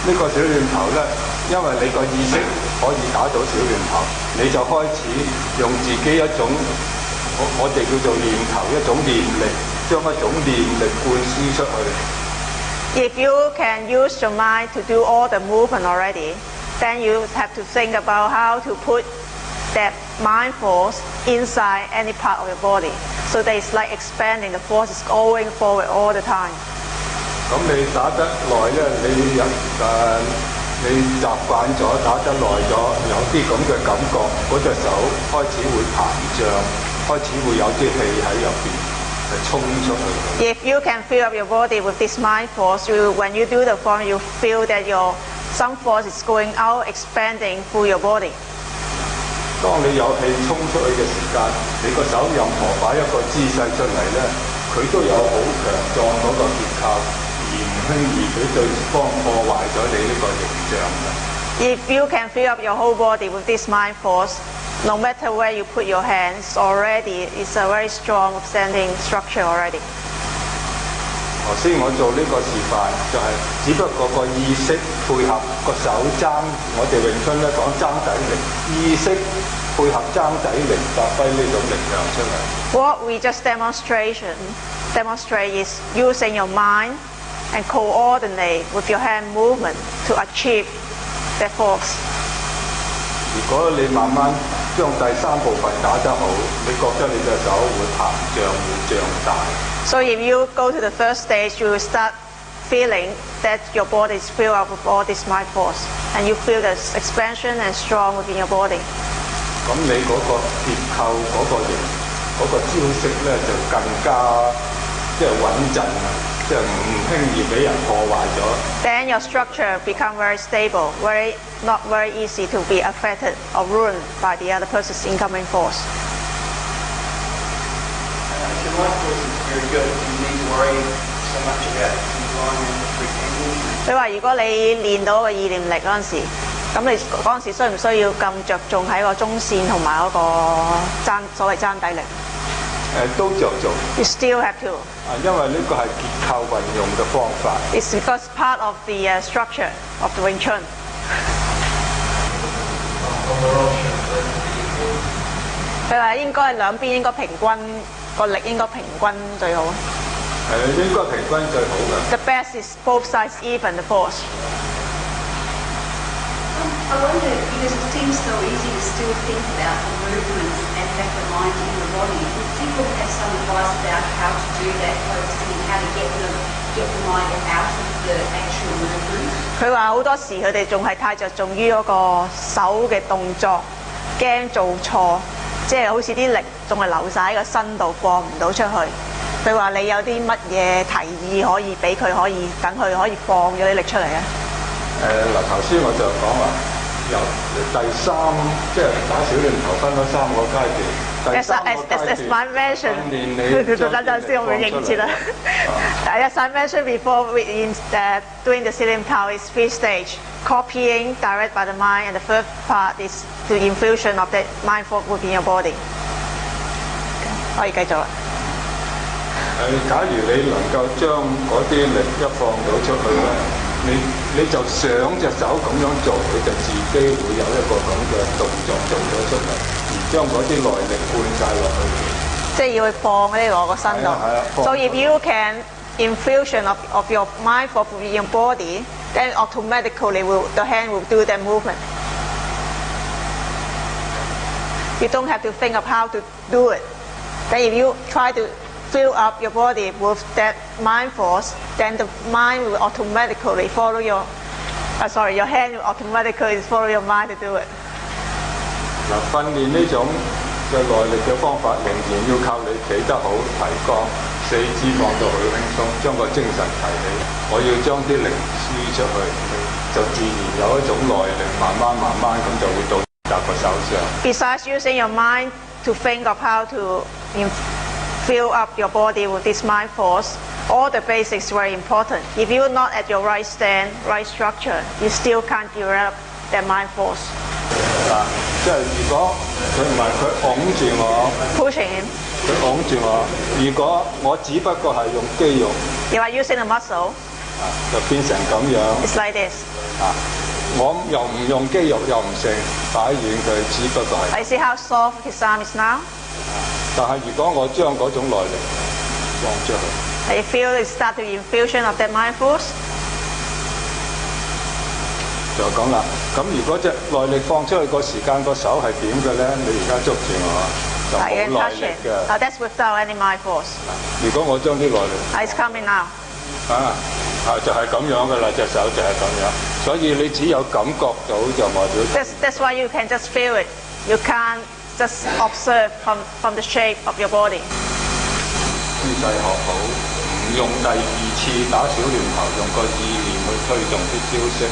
呢個小念頭咧，因為你個意識可以打到小念頭，你就開始用自己一種我哋叫做念頭一種念力，將一種念力灌輸出去。If you can use your mind to do all the movement already, then you have to think about how to put that mind force inside any part of your body. So that it's like expanding, the force is going forward all the time. 咁你打得耐咧，你習慣咗打得耐咗，有啲咁嘅感覺，嗰隻手開始會膨脹，開始會有啲氣喺入邊係衝出去。If you can fill up your body with this mind force, when you do the form, you feel that some force is going out, expanding through your body. 當你有氣衝出去嘅時間，你個手任何擺一個姿勢出嚟咧，佢都有好強壯嗰個結構，而唔輕易俾對方破壞咗你呢個形象嘅。If you can fill up your whole body with this mind force, no matter where you put your hands, already it's a very strong standing structure already. 頭先我做呢個示範就係、只不過個意識配合個手爭，我哋詠春咧講爭底力，意識配合爭底力，發揮呢種力量出嚟。What we just demonstrate is using your mind and coordinate with your hand movement to achieve that force. 如果你慢慢將第三部分打得好，你覺得你隻手會膨脹，會脹大。So if you go to the first stage, you will start feeling that your body is filled up with all this mind force, and you feel this expansion and strong within your body. 咁你嗰個結構嗰個型嗰個招式咧就更加穩陣啦，唔輕易俾人破壞咗。Then your structure become very stable, not very easy to be affected or ruined by the other person's incoming force. If your mind force is very good, you need to worry so much about alignment of three angles. 你話如果你練到個意念力嗰陣時，咁你嗰陣時需唔需要咁着重喺個中線同埋嗰個所謂爭底力？都着重。You still have to. 因為呢個係結構運用嘅方法。It's because part of the structure of the Wing Chun. 佢話應該係兩邊應該平均，個力應該平均最好。應該平均最好嘅。The best is both sides even the force. I wonder, because it seems so easy to still think about the movements and have the mind in the body, would people have some advice about how to do that focusing and how to get the mind out of the actual movement? 佢話好多時佢哋仲係太着重於嗰個手嘅動作，驚做錯，即係好似啲力仲係留晒喺個身度，放唔到出去。佢話你有啲乜嘢提議可以俾佢可以等佢可以放咗啲力出嚟啊？頭先我就講話由第三，即係打小練頭分咗3個階段。As I mentioned， 等陣先，我會認住啦。As I mentioned before, doing the Silim Tao is 3 stages: copying, direct by the mind, and the first part is the infusion of that mind force within your body. 可以繼續啦。假如你能夠將嗰啲力一放到出去咧，你就想隻手咁樣做，佢就自己會有一個咁嘅動作做咗出嚟，而將嗰啲內力灌晒落去。即係要去放呢個個身度。So if you can infusion of your mind force within your body, then automatically the hand will do that movement. You don't have to think of how to do it. Then if you try to fill up your body with that mind force, then the mind will automatically follow your hand will automatically follow your mind to do it. 訓練呢種嘅內力嘅方法，仍然要靠你企得好、提肛、四肢放到好輕鬆，將個精神提起。我要將啲力輸出去，就自然有一種內力，慢慢咁就會到達個手上。Besides using your mind to think of how to fill up your body with this mind force, all the basics very important. If you're not at your right stand, right structure, you still can't develop that mind force. 即係如果佢唔係佢擁住我 ，pushing him， 佢擁住我，如果我只不過係用肌肉， you are using the muscle， 就變成咁樣。It's like this。我又唔用肌肉又唔成，擺軟佢，只不過係。You see how soft his arm is now？ 但係如果我將嗰種內力放出去， You feel it start the infusion of that mind force？就講啦。咁如果隻內力放出去個時間，個手係點嘅咧？你而家捉住我，就 Like 冇 you 內 touch 力 it. 嘅。 Now that's without any mind force. 如果我將啲內力 It's coming now. 就係咁樣嘅啦，隻手就係咁樣。所以你只有感覺到就代表。That's why you can just feel it. You can't just observe from the shape of your body. 姿勢學好，唔用第二次打小亂頭，用個意念去推動啲招式。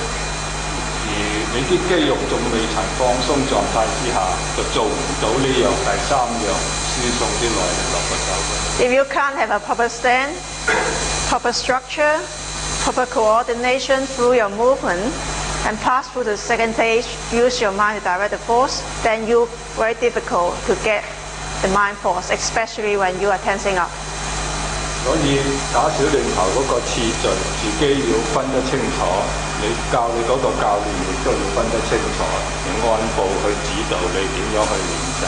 而你啲肌肉仲未曾放鬆狀態之下，就做唔到呢樣第三樣，輸送啲內力落個手度。 If you can't have a proper stand, proper structure, proper coordination through your movement, and pass through the second stage, use your mind to direct the force, then you very difficult to get the mind force, especially when you are tensing up. 所以打小亂頭嗰個次序，自己要分得清楚。你教你嗰個教練亦都要分得清楚，你按步去指導你點樣去練習。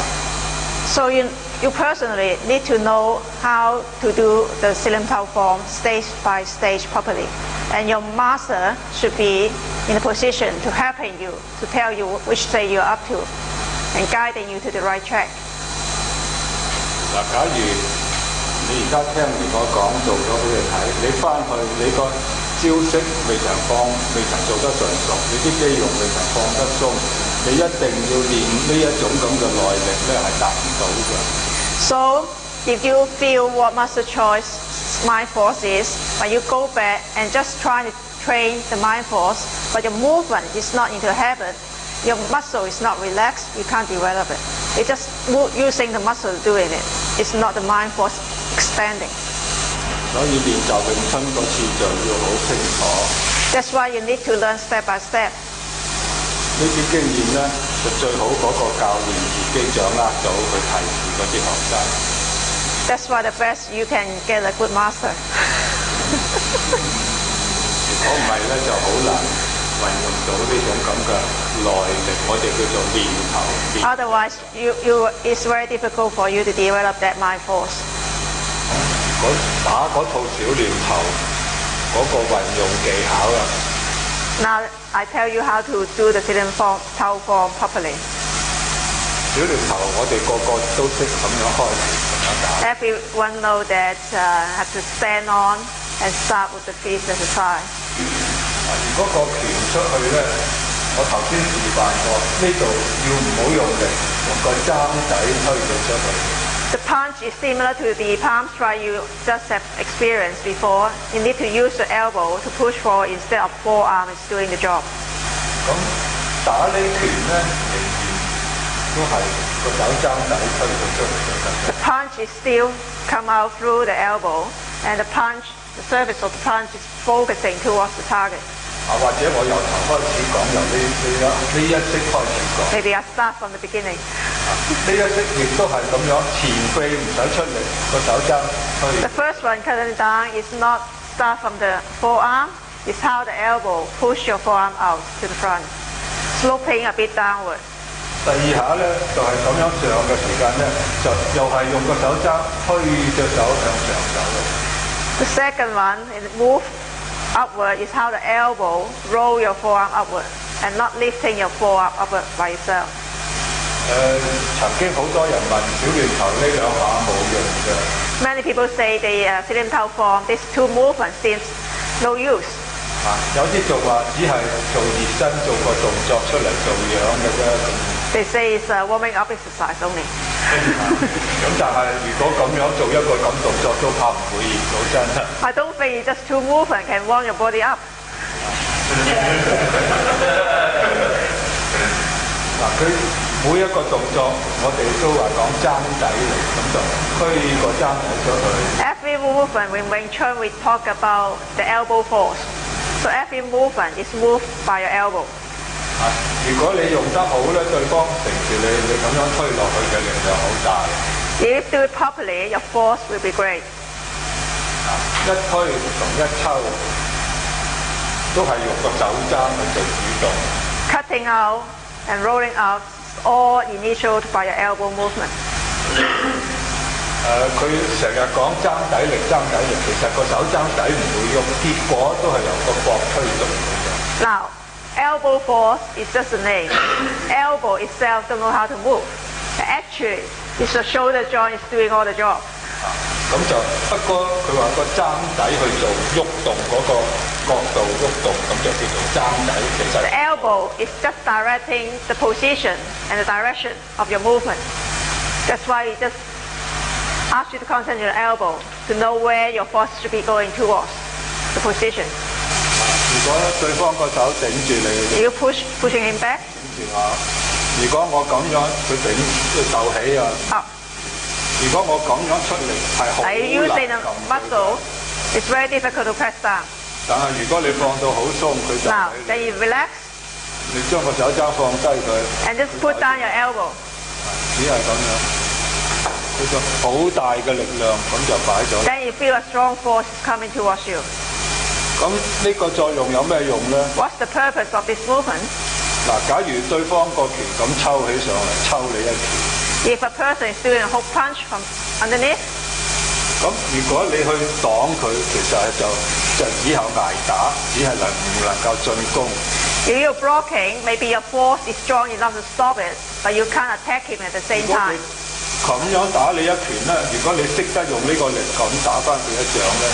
So you personally need to know how to do the Silim-Tau form stage by stage properly. And your master should be in a position to helping you, to tell you which stage you're up to, and guiding you to the right track. 嗱，假如你而家聽完我講做咗俾你睇，你翻去你個招式未曾做得純熟，你啲肌肉未曾放得鬆，你一定要練呢一種咁嘅耐力咧，係達唔到嘅。So if you feel what master choice mind force is, when you go back and just try to train the mind force, but your movement is not into habit, your muscle is not relaxed, you can't develop it. It's just using the muscle doing it. It's not the mind force expanding. 所以練習詠春個次序要好清楚。 That's why you need to learn step by step. 呢啲經驗咧，就最好嗰個教練自己掌握到，去提示嗰啲學生。That's why the best you can get a good master. 如果唔係咧，就好難運用到呢種咁嘅耐力，我哋叫做練頭。 Otherwise, it's very difficult for you to develop that mind force. 打嗰套小練頭嗰個運用技巧啦。 Now I tell you how to do the Silim-Tau form properly. 小練頭我哋個個都識咁樣開始咁樣打。 Everyone know that have to stand on and start with the feet as a try. 如果個拳出去咧，我頭先示範過，呢度要唔好用力，用個踭仔推佢出去。 The punch is similar to the palm strike you just have experienced before. You need to use the elbow to push forward instead of forearm is doing the job. 咁打呢拳咧，仍然都係個手踭仔推佢出嚟就得。 The punch is still come out through the elbow, and the surface of the punch is focusing towards the target. 或者我由頭開始講，由呢一式開始講。 Maybe I start from the beginning. 呢一式亦都係咁樣，前臂唔使出力，個手踭推。 The first one, cutting down, is not start from the forearm. It's how the elbow push your forearm out to the front, sloping a bit downward. 第二下咧就係咁樣上嘅時間咧，就又係用個手踭推隻手向上走嘅。 The second one, is move upward, is how the elbow roll your forearm upward and not lifting your forearm upward by yourself. 曾經好多人問小亂頭呢兩下冇用嘅。 Many people say the Silim-Tau form, these two movements seems no use. 有啲就話只係做熱身，做個動作出嚟做樣嘅啫。 They say it's a warming up exercise only. 咁但係如果咁樣做一個咁動作，都怕唔會熱到真。 I don't think just two movements can warm your body up. 佢每一個動作，我哋都話講踭仔嚟，咁就推個踭仔出去。 Every movement in Wing Chun we talk about the elbow force. So every movement is moved by your elbow. 如果你用得好咧，對方乘住你咁樣推落去嘅力量好大。 If you do it properly, your force will be great. 一推同一抽都係用個手踭去做主動。 Cutting out and rolling out, all initiated by your elbow movement. 佢成日講踭底力，其實個手踭底唔會喐，結果都係由個膊推動嘅。 Now, elbow force is just a name. Elbow itself don't know how to move. Actually, it's the shoulder joint is doing all the job. 咁就不過佢話個踭底去做喐動嗰個角度喐動，咁就叫做踭底。其實 The elbow is just directing the position and the direction of your movement. That's why it just asks you to concentrate on your elbow to know where your force should be going towards the position. 如果對方個手頂住你， You pushing him back 頂住我。如果我咁樣，佢頂鬥起啊。 up. 如果我咁樣出力係好 By using 難 the 撳佢 muscle, it's very difficult to press down. 但係如果你放到好鬆，佢就 Now, 起 then 你。 you relax 你將個手踭放低佢， and just put down your elbow. 只係咁樣，佢就好大嘅力量咁就擺咗。 Then you feel a strong force coming towards you. 咁呢個作用有咩用咧？ What's the purpose of this movement? 嗱，假如對方個拳咁抽起上嚟，抽你一拳。 If a person is doing a hook punch from underneath, 咁如果你去擋佢，其實就以後捱打，只係唔能夠進攻。 if you're blocking, maybe your force is strong enough to stop it, but you can't attack him at the same 如果 time. 你咁樣打你一拳咧，如果你識得用呢個力咁打翻佢一掌咧，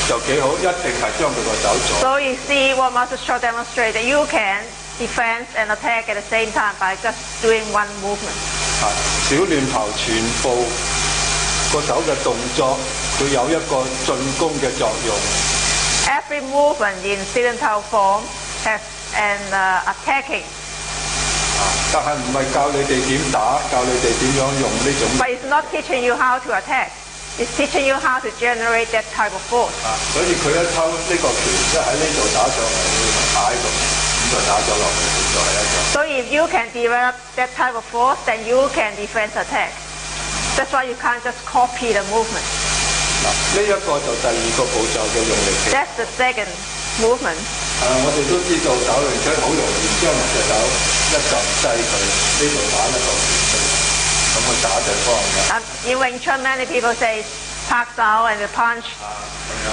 就幾好，一定係將佢個手阻。 So you see what Master Shong demonstrated, that you can defend and attack at the same time by just doing one movement. 啊，小念頭全部個手嘅動作，佢有一個進攻嘅作用。 Every movement in Siddhanta form has an attacking, 啊，但係唔係教你哋點打，教你哋點樣用呢種。 but it's not teaching you how to attack. It's teaching you how to generate that type of force. 啊，所以佢一抽呢個拳，即係喺呢度打上嚟，你咪打喺度，咁就打咗落去，就係一個。 So if you can develop that type of force, then you can defense attack. That's why you can't just copy the movement. 嗱，呢一個就第二個步驟嘅用力器。 That's the second movement. 我哋都知道打詠春好容易將人隻手一撳低佢，呢度打一個拳出嚟，咁去打對方嘅。 In Wing Chun, many people say park down and we punch. 咁樣。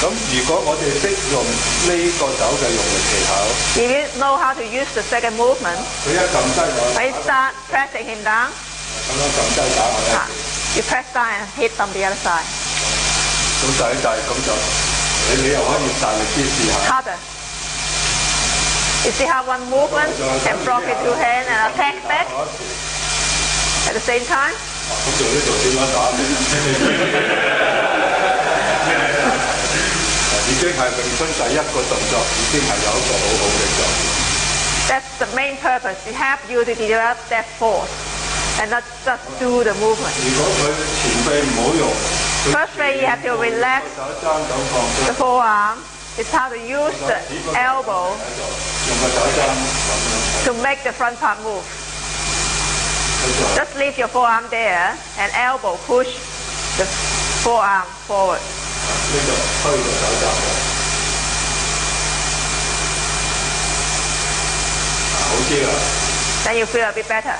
咁如果我哋識用呢個手嘅用力技巧， If you know how to use the second movement, 佢一撳低我， when you start pressing him down, 咁樣撳低打我一拳， you press down and hit on the other side. 咁就咁就你又可以大力啲試下。 Harder. You see how one movement can block with two hands and attack back at the same time? 咁就呢度點樣打你？已經係詠春第一個動作，已經係有一個好好嘅作用。 That's the main purpose, to help you to develop that force and not just do the movement. 如果佢前臂唔好用， First way you have to relax 手踭咁放 the 出， forearm. It's how to use the elbow 用個手踭咁樣， to make the front part move. 佢就 Just leave your forearm there and elbow push the forearm forward. 呢度推個手踭嘅，好啲啦。 Then you feel a bit better.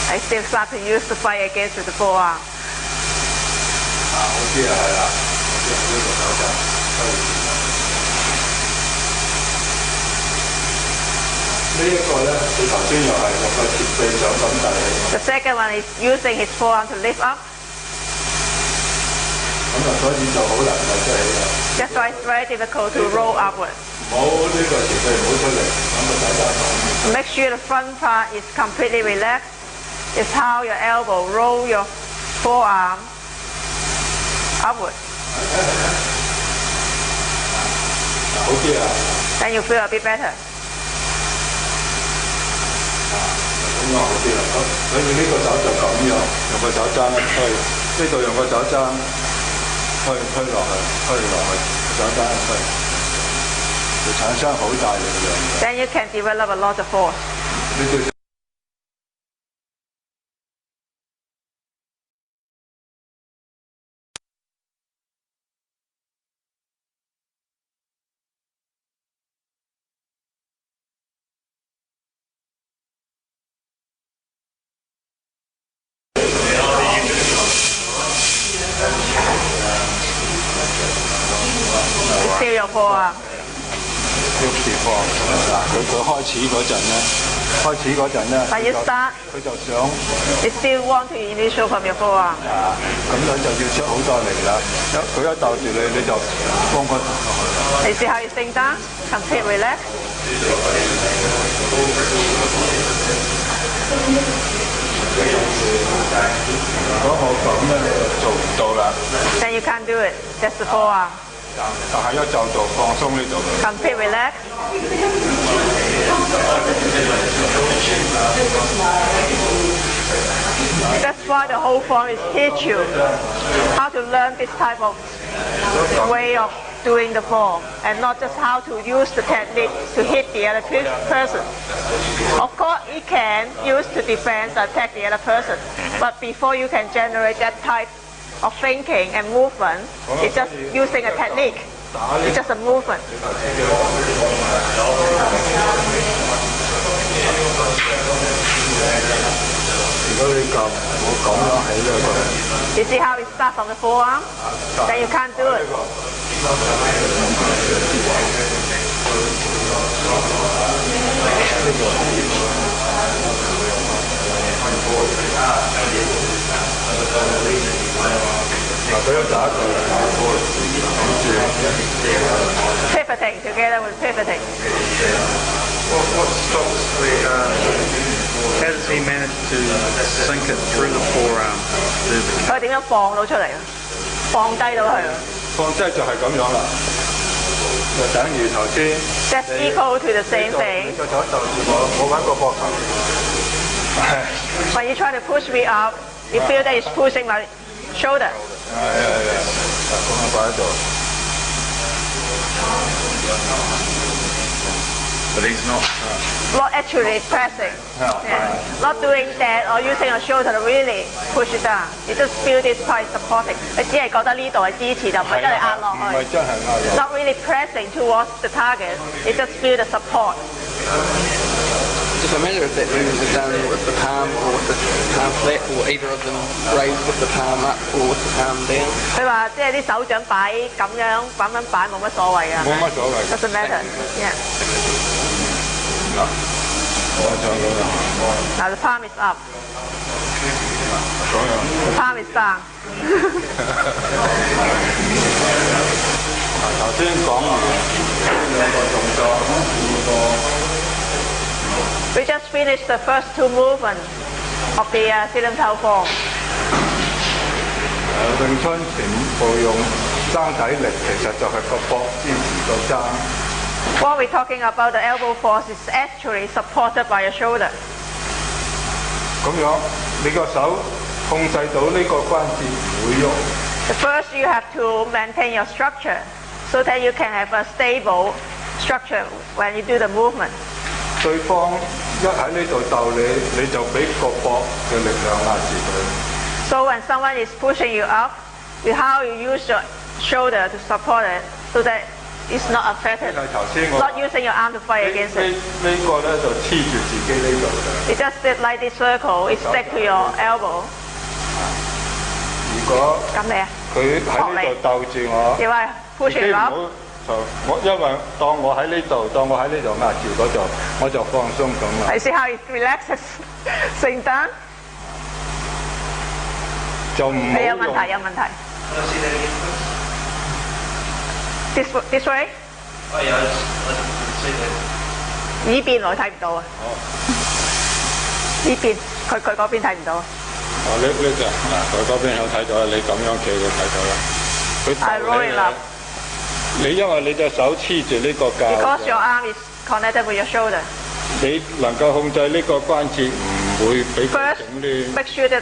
I still start to use the fight against with the forearm. 好啲啊，係啦，好啲呢個手踭推住。呢一個咧，佢頭先又係用個前臂掌咁遞起， The second one is using his forearm to lift up. 咁啊，所以就好難嘅即係。 That's why it's very difficult to roll upward. 冇呢個前臂唔好出力，咁個手踭咁。 Make sure the front part is completely relaxed. It's how your elbow roll your forearm upward. 好啲啊！ Then you feel a bit better. 咁樣好啲啦。咁所以呢個手就咁樣，用個手踭一推，呢度用個手踭推落去，手踭一推，就產生好大力量嘅。 Then you can develop a lot of force. 呢對 forearm. 喐地方嗱，佢開始嗰陣咧，When you start, 佢就想 you still want to initial from your forearm. 咁樣就要出好多力啦。佢一逗住你，你就幫佢。 You see how you sink down? Complete relax. 如果我咁咧，你就做唔到啦。 Then you can't do it. Just the forearm. 但係一就到放鬆呢度。 Complete relax. That's why the whole form is teach you how to learn this type of way of doing the form and not just how to use the technique to hit the other person. Of course, you can use to defend and attack the other person, but before you can generate that type of thinking and movement, it's just using a technique. It's just a movement. 如果你咁，我咁樣喺呢個。 You see how it starts from the forearm? Then you can't do it. 佢一打佢 Pivoting together with pivoting. What stops the, how does he manage to sink it through the forearm? 佢點樣放到出嚟啊？放低到佢啊放低就係咁樣啦，就等於頭先。 ？That's equal to the same 你 thing. 個手就住我揾個膊頭。 When you try to push me up, you feel that it's pushing my shoulder. 係，咁樣擺喺度。 But he's not. Not actually pressing. Yeah. Not doing that or using your shoulder to really push it down. You just feel this part is supporting. 你只係覺得呢度係支持，就唔係真係壓落唔係去。真係壓落。 Not really pressing towards the target. You just feel the support. Does it matter if that movement is done with the palm or with the palm flat, or either of them raised with the palm up or with the palm down? 佢話即係啲手掌擺咁樣擺冇乜所謂啊。冇乜所謂。 Doesn't matter. Yeah. 我就咁樣。 Now the palm is up. 咁樣。 The palm is down. 頭先講完呢兩個動作， We just finished the first two movements of the Silental form. 詠春全部用爭體力，其實就係個膊支持個爭。 What we're talking about, the elbow force, is actually supported by your shoulder. 咁樣你個手控制到呢個關節唔會喐。 The first you have to maintain your structure so that you can have a stable structure when you do the movement. 對方一喺呢度鬥你，你就俾個膊嘅力量壓住佢。 So when someone is pushing you up, how you use your shoulder to support it so that it's not affected. 係頭先我 Not using your arm to fight against it. 呢個咧就黐住自己呢度嘅。 You just sit like this circle, it's stuck to your elbow. 如果咁你啊？佢喺呢度鬥住我， You are 自己 pushing 唔 you 好 up. 就我因為當我喺呢度壓住嗰度，我就放鬆咁啦。 You see how it relaxes, sink down. 就唔好有問用題，有問題。 Can I see that again, please? This way? Oh yeah, I didn't see that. 呢邊我睇唔到啊。呢邊佢嗰邊睇唔到啊。哦，呢就嗱，佢嗰邊有睇到啦，你咁樣企佢睇到啦。佢 I roll it up 你因為你隻手黐住呢個架， because your arm is connected with your shoulder. 你能夠控制呢個關節唔會俾佢 First, 整亂， make sure that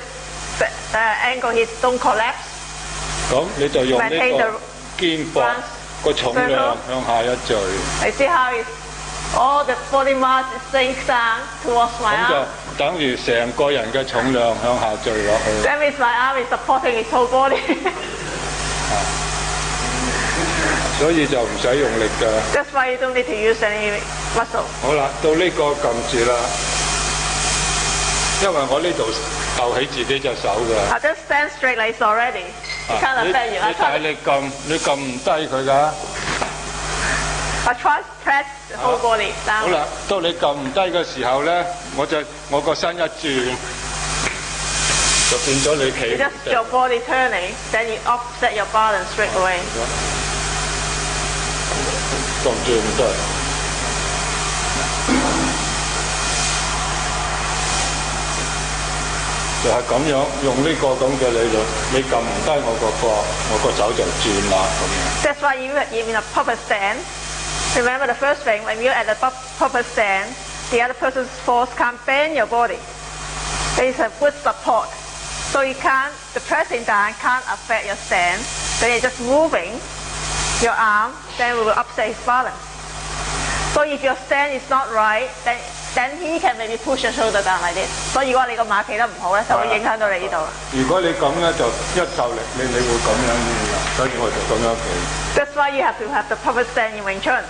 the ankle hits don't collapse. 咁你就用呢 Maintain 個 the 肩膊個重量向下一墜， You see how it, all the body mass sinks down towards my 咁就 arm. 等於成個人嘅重量向下墜落去。 That means my arm is supporting his whole body. 所以就唔使用力㗎。 That's why you don't need to use any muscle. 好啦，到呢個撳住啦，因為我呢度逗起自己隻手㗎。 I just stand straight like this already. You can't 你 affect you. 你大力撳，你撳唔低佢㗎。But try to press the whole body 好 down. 啦，到你撳唔低嘅時候咧，我個身一轉，就變咗你企 You 唔 just 定。 your body turning, then you offset your balance straight away. 得唔得唔得？就係咁樣用呢個咁嘅理論，你撳唔低我個手就轉啦咁樣。 That's why you in a proper stand. Remember the first thing, when you're at the proper stand, the other person's force can't bend your body. There is a good support. So the pressing down can't affect your stand. Then you're just moving your arm, then we will upset his balance. So if your stand is not right, then he can maybe push your shoulder down like this. 所以如果你個馬企得唔好咧，就會影響到你呢度啦。如果你咁咧，就一受力你會咁樣嘅，所以我就咁樣企。That's why you have to have the proper stand in Wing Chun.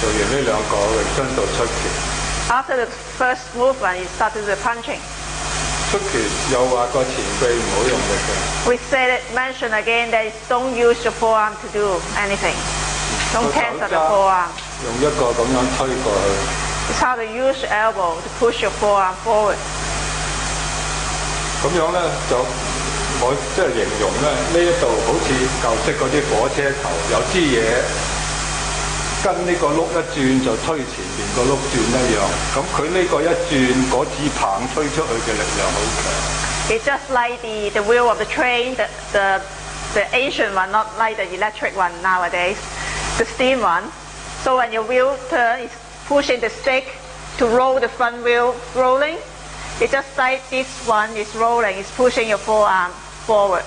做完呢兩個永春到出拳， After the first movement, you start to do the punching. 出拳又話個前臂唔好用力嘅， We mention again that don't use your forearm to do anything. Don't tense the forearm. 用一個咁樣推過去， It's how to use your elbow to push your forearm forward. 咁樣咧就我即係形容咧呢一度好似舊式嗰啲火車頭，有支嘢跟呢個轆一轉就推前邊個轆轉一樣，咁佢呢個一轉嗰支棒推出去嘅力量好強。 It's just like the wheel of the train, the ancient one, not like the electric one nowadays, the steam one. So when your wheel turns, it's pushing the stick to roll the front wheel rolling. It's just like this one is rolling, it's pushing your forearm forward.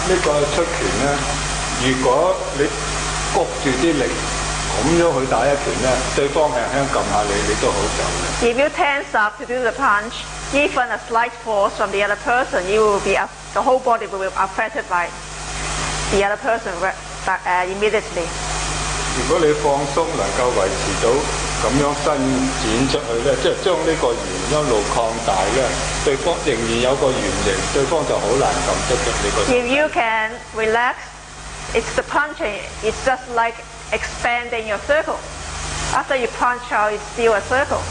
呢個出拳咧，如果你谷住啲力咁樣去打一拳咧，對方輕輕撳下你都好受嘅。 If you tense up to do the punch, even a slight force from the other person, the whole body will be affected by the other person immediately. 如果你放鬆能夠維持到咁樣伸展出去咧，即係將呢個圓一路擴大咧，對方仍然有個圓形，對方就好難撳得着你個手。 If you can relax, it's the punching. It's just like expanding your circle. After you punch out, it's still a circle.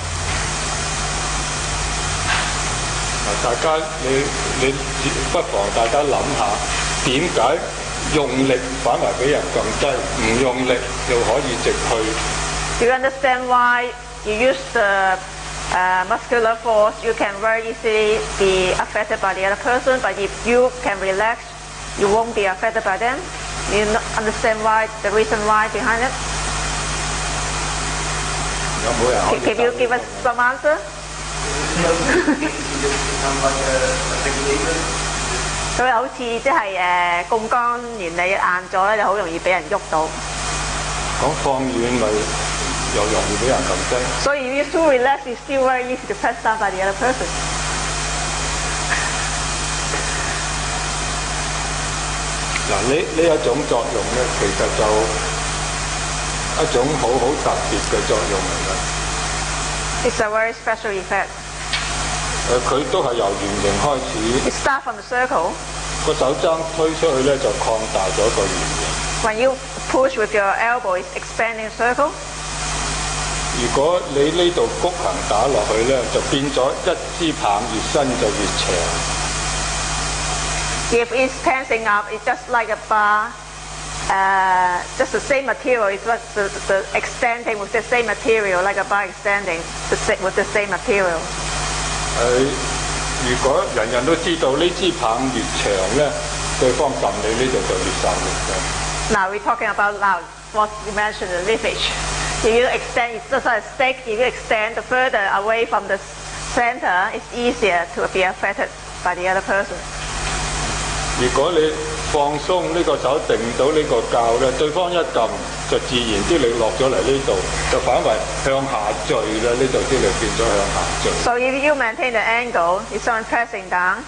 大家你不妨大家諗下，點解用力反而俾人撳低，唔用力又可以直去？ Do you understand why you use the muscular force? You can very easily be affected by the other person, but if you can relax, you won't be affected by them. You understand why the reason why behind it? 有冇人可以 Can you give us some answer? 佢好似即係槓桿原理硬咗咧，就好容易俾人喐到。講放遠咪又容易俾人撳低？ So if you too relax, it's still very easy to press down by the other person. 嗱，呢一種作用咧，其實就一種好特別嘅作用嚟嘅。 It's a very special effect. 佢都係由圓形開始， You start from the circle. 個手踭推出去咧就擴大咗個圓形。 When you push with your elbow, it's expanding the circle. 如果你呢度谷行打落去咧，就變咗一支棒越伸就越長。 If it's tensing up, it's just like a bar. Just the same material. It's what the extending with the same material, like a bar extending with the same material. 如果人人都知道呢支棒越長咧，對方撳你呢度就越受力嘅。 Now we're talking about what you mentioned, the leafage. If you extend, it's just like a stick. If you extend further away from the center, it's easier to be affected by the other person. 如果你放鬆呢個手定到呢個臼咧，對方一撳就自然啲力落咗嚟呢度，就反為向下墜啦。呢度啲力變咗向下墜。 So if you maintain the angle, if someone pressing down,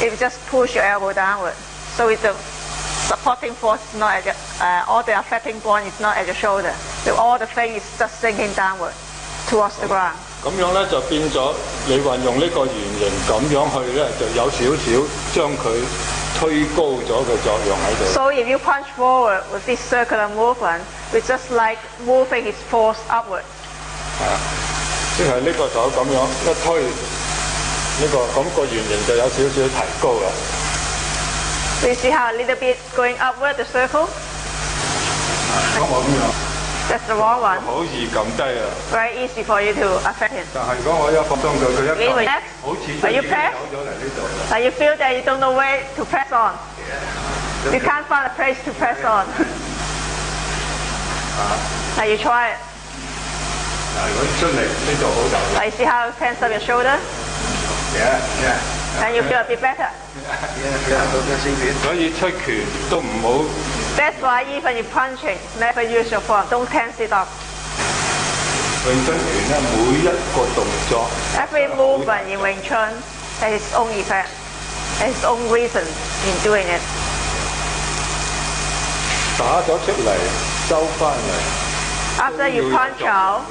if you just push your elbow downward. So it's the supporting force is not at all the affecting point is not at your shoulder. So all the thing is just sinking downward towards the ground. 咁樣咧就變咗，你運用呢個圓形咁樣去咧，就有少少將佢推高咗嘅作用喺度。 So if you punch forward with this circular movement, it's just like moving his force upward. 即係呢個手咁樣一推，呢、個咁、個圓形就有少少提高啦。 So you see how a little bit going upward the circle? 咁我咁樣 That's the wrong one. 好易撳低啊！ Very easy for you to affect him. 但係如果我一放鬆佢，佢一 Again, when 撳 next, 好似 when 都已 you 經 press, 走咗嚟呢度啦。 and you feel that you don't know where to press on. You can't find a place to press on. Now you try it. 嗱，如果出嚟呢度好大。 Now you see how it tense up your shoulder? And you feel a bit better. 所以出拳都唔好 That's why even you punching, never use your form. Don't tense it up. 詠春拳咧，每一個動作 Every movement in Wing Chun has its own effect, has its own reason in doing it. 打咗出嚟，收翻嚟。 After you punch out,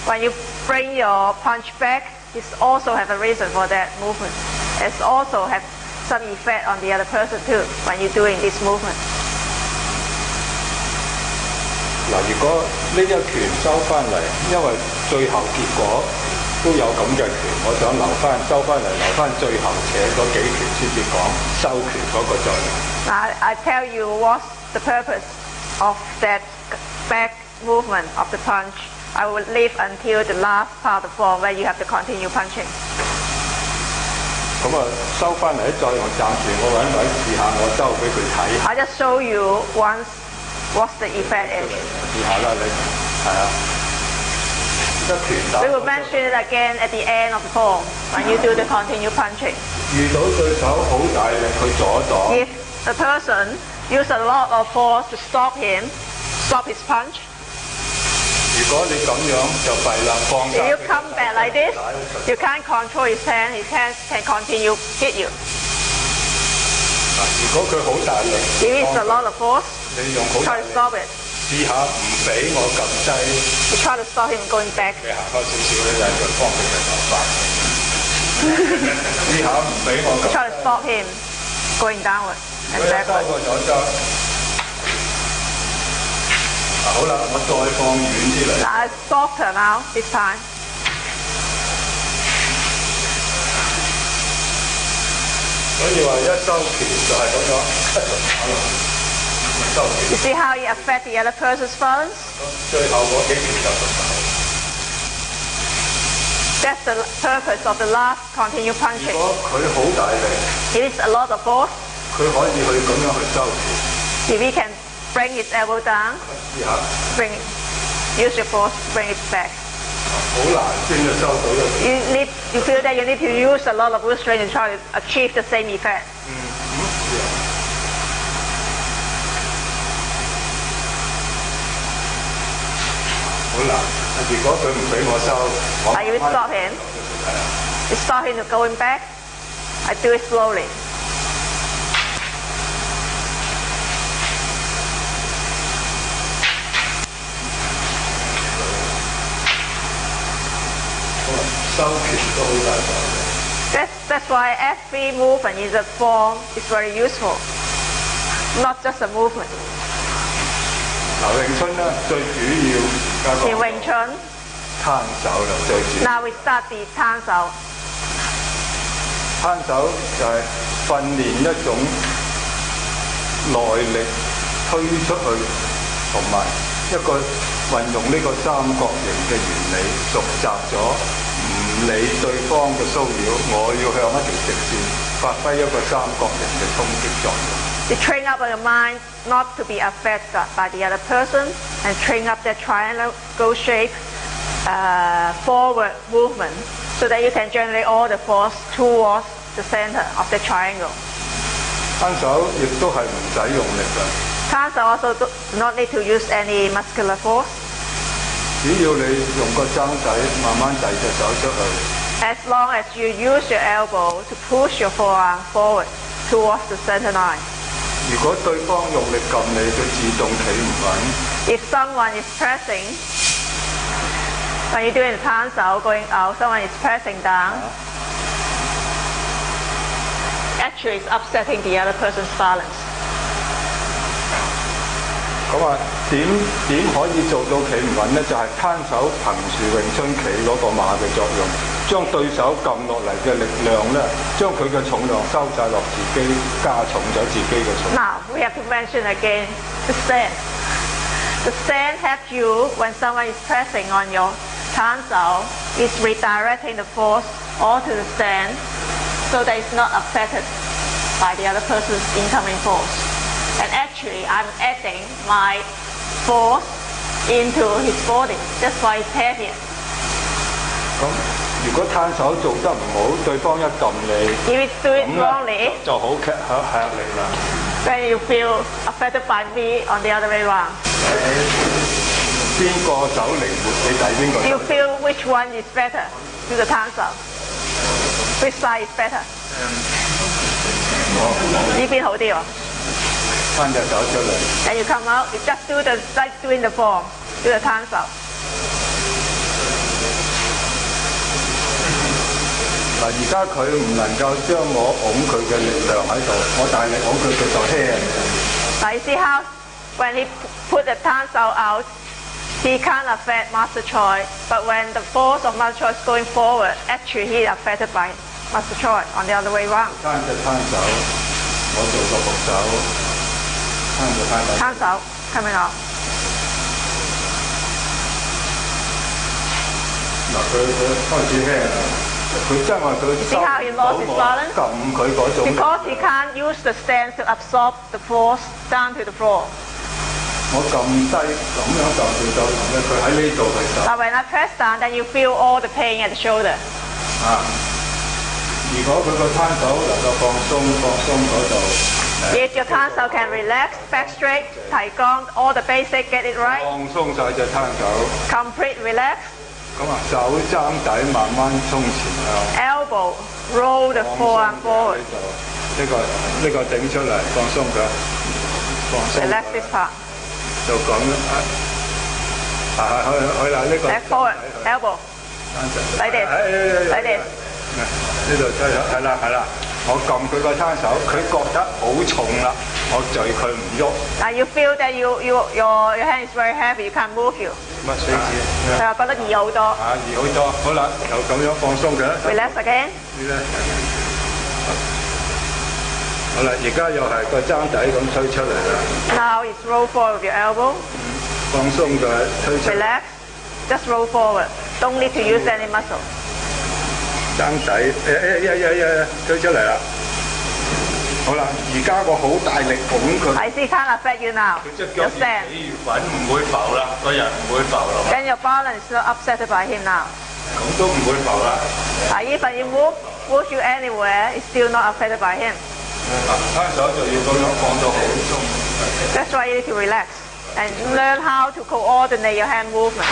when you bring your punch back, it also have a reason for that movement. It also have some effect on the other person too when you're doing this movement. 嗱，如果呢一拳收翻嚟，因為最後結果都有咁嘅拳，我想留翻收翻嚟，留翻最後扯嗰幾拳先至講收拳嗰個作用。 Now I tell you what's the purpose of that back movement of the punch. I will leave until the last part of the form where you have to continue punching. 咁啊，收翻嚟再用暫時我揾位試下，我收俾佢睇 I'll just show you once what the effect is. 試下啦，你係啊，一拳打 We will mention it again at the end of the form when you do the continue punching. 遇到對手好大力去阻擋， If the person use a lot of force to stop him, stop his punch, 如果你咁樣就弊啦，放 if 假 you come back like this, you can't control his hand can continue hit you. 如果佢好大力， If it's a lot of force, 你用好大 try 力 to stop it. 試下唔俾我撳低。 You try to stop him going back. 你行開少少咧，就係佢幫佢嘅頭髮。試下唔俾我 You 咁。 try to stop him going downward 佢 and 一收 backward. 過咗就，好啦，我再放遠啲嚟。 Now it's softer now this time. 所以話一收拳就係咁樣一直打落去，收 You 拳， see how you affect the other person's balance? 最後嗰幾拳就出手。 That's the purpose of the last continue 如 punching. 果佢好大力， It is a lot of force. 佢可以去咁樣去收拳。 If he can bring his elbow down, 試下， bring use your force, bring it back. 好難先就收到一拳。You feel that you need to use a lot of restraint to try to achieve the same effect. 好難。如果佢唔俾我收，我 Are you stop him? You stop him going back. I do it slowly. 收拳都好大作用。 That's why every movement in the form is very useful. Not just a movement. 嗱，詠春咧最主要而家 In 講 Wing Chun, 攤手啦，最主要。 now we start the Tan Sao. 攤手就係訓練一種耐力推出去，同埋一個運用呢個三角形嘅原理，熟習咗，唔理對方嘅騷擾，我要向一條直線發揮一個三角形嘅衝擊作用。 You train up your mind not to be affected by the other person and train up that triangle shape forward movement so that you can generate all the force towards the center of the triangle. 攤手亦都係唔使用力㗎， Tan Sao also do not need to use any muscular force. 只要你用個踭仔慢慢遞隻手出去， As long as you use your elbow to push your forearm forward towards the center line. 如果對方用力撳你，佢自動企唔穩。 If someone is pressing, when you're doing the Tan Sao going out, someone is pressing down. As actually is upsetting the other person's balance. 咁啊，點可以做到企唔穩呢？就係、攤手憑住詠春企嗰個馬嘅作用，將對手撳落嚟嘅力量呢，將佢嘅重量收晒落自己，加重咗自己嘅重量。 Now we have to mention again the stand. The stand helps you when someone is pressing on your tansao, is redirecting the force onto the stand so that it's not affected by the other person's incoming force. And actually, I'm adding my force into his body. That's why it's heavier. 咁如果攤手做得唔好，對方一撳你， If you do it 咁 wrongly, 呢就好吃力啦。 then you feel affected by me on the other way around. 邊個手靈活，你睇邊個 You 手。 feel which one is better to the tansao? Which side is better? 呢邊好啲喎。 伸隻手出嚟。 Then you come out, you just do like doing the form, do the tansao. 嗱，而家佢唔能夠將我擁佢嘅力量喺度，我大力擁佢，佢就輕。Now you see how when he put the tansao out, he can't affect Master Choi, but when the force of Master Choi is going forward, actually he is affected by Master Choi on the other way around. 攤手，我做個伏手，攤手。 Tansao coming out. 嗱，佢開始輕啦，佢真係佢 See how he lost his balance? 撳佢嗰種力。 Because he can't use the stand to absorb the force down to the floor. 我撳低咁樣撳佢就同咧，佢喺呢度去撳。 Now when I press down, then you feel all the pain at the shoulder. 啊！如果佢個攤手能夠放鬆嗰度。 If your tansao can relax, back straight, 提肛, all the basic, get it right. 放鬆晒隻攤手， Complete relax. 咁啊手踭底慢慢衝前向。 Elbow, roll the forearm forward. 呢個頂出嚟，放鬆佢，放鬆。 Relax this part. 就咁去啦，呢個 Back forward, elbow. 嚟啲，嚟啲。呢度係啦，我撳佢個攤手，佢覺得好重啦，我墜佢唔喐。Now you feel that your hand is very heavy, you can't move you. 乜水字？佢又覺得易好多。啊，易好多。好啦，又咁樣放鬆佢。Relax again. 好啦，而家又係個踭底咁推出嚟啦。 Now it's roll forward with your elbow. 放鬆佢，推出。 Relax. Just roll forward. Don't need to use any muscle. 踭底，推出嚟啦。好啦，而家我好大力拱佢。 I see can't affect you now. 佢隻腳 Just stand. 越起越穩，唔會浮啦，個人唔會浮啦。 Then your balance is not upset by him now. 咁都唔會浮啦。 Even you move you anywhere, it's still not affected by him. 攤手就要咁樣放到好鬆。 That's why you need to relax and learn how to coordinate your hand movement.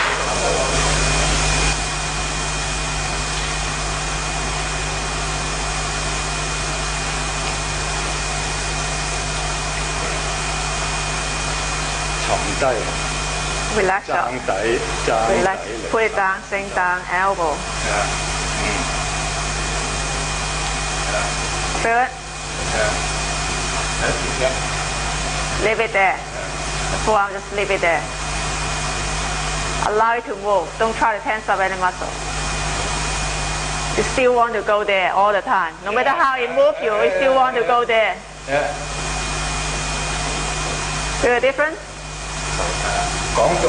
沉低， Relax 踭 up. 底，踭 Relax. 底 Put it down, sink down, elbow. 係啊， Feel it? 係啊， Leave it there. The forearm, just leave it there. Allow it to move. Don't try to tense up any muscle. You still want to go there all the time. No matter how it moves you, you still want to go there. Feel the difference? 講到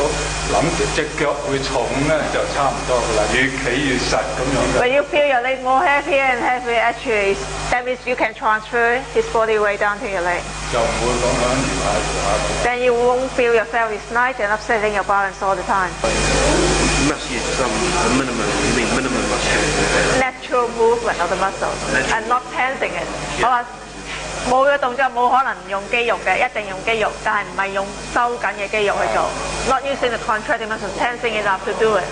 諗住隻腳會重咧，就差唔多噶啦，越企越實咁樣嘅。 When you feel your leg more heavier and heavier, actually, that means you can transfer his body weight down to your leg. 就唔會咁樣搖下。 Then you won't feel yourself is light and upsetting your balance all the time. You must use a minimum muscle. Natural movement of the muscle and not tensing it. 好啊，冇嘅動作冇可能唔用肌肉嘅，一定用肌肉，但係唔係用收緊嘅肌肉去做。Not using the contracting muscle, tensing it up to do it.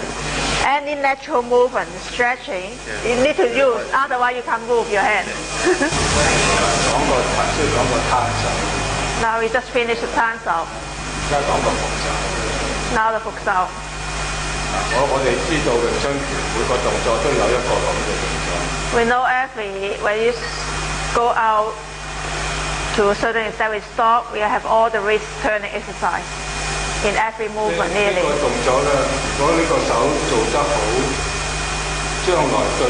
Any natural movement, stretching, you need to use, otherwise you can't move your hand. 講個頭先講個攤手， Now we just finished the tansao. 而家講個伏手。 Now the fuksao. 我哋知道詠春拳每個動作都有一個咁嘅動作。 We know when you go out to a certain extent, we stop, we have all the wrist turning exercise in every movement 呢 nearly. 個動作咧，如果呢個手做得好，將來對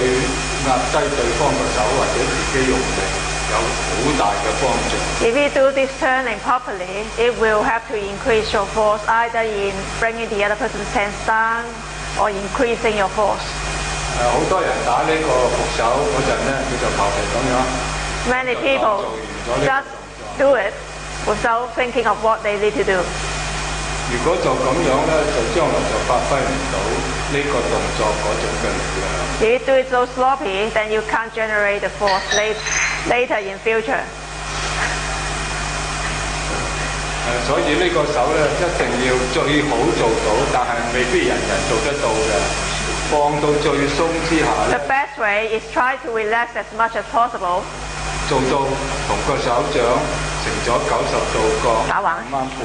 壓低對方個手或者自己用力有好大嘅幫助。 If you do this turning properly, it will help to increase your force either in bringing the other person's hands down or increasing your force. 好多人打呢個伏手嗰陣咧，佢就求其咁樣。 Many people just do it without thinking of what they need to do. 如果就咁樣咧，就將來就發揮唔到呢個動作嗰種嘅力量。 If you do it so sloppy, then you can't generate the force later in future. 所以呢個手咧一定要最好做到，但係未必人人做得到嘅。放到最鬆之下 The 咧， best way is try to relax as much as possible. 做到同個手掌成咗90度角，打橫啱啱闊，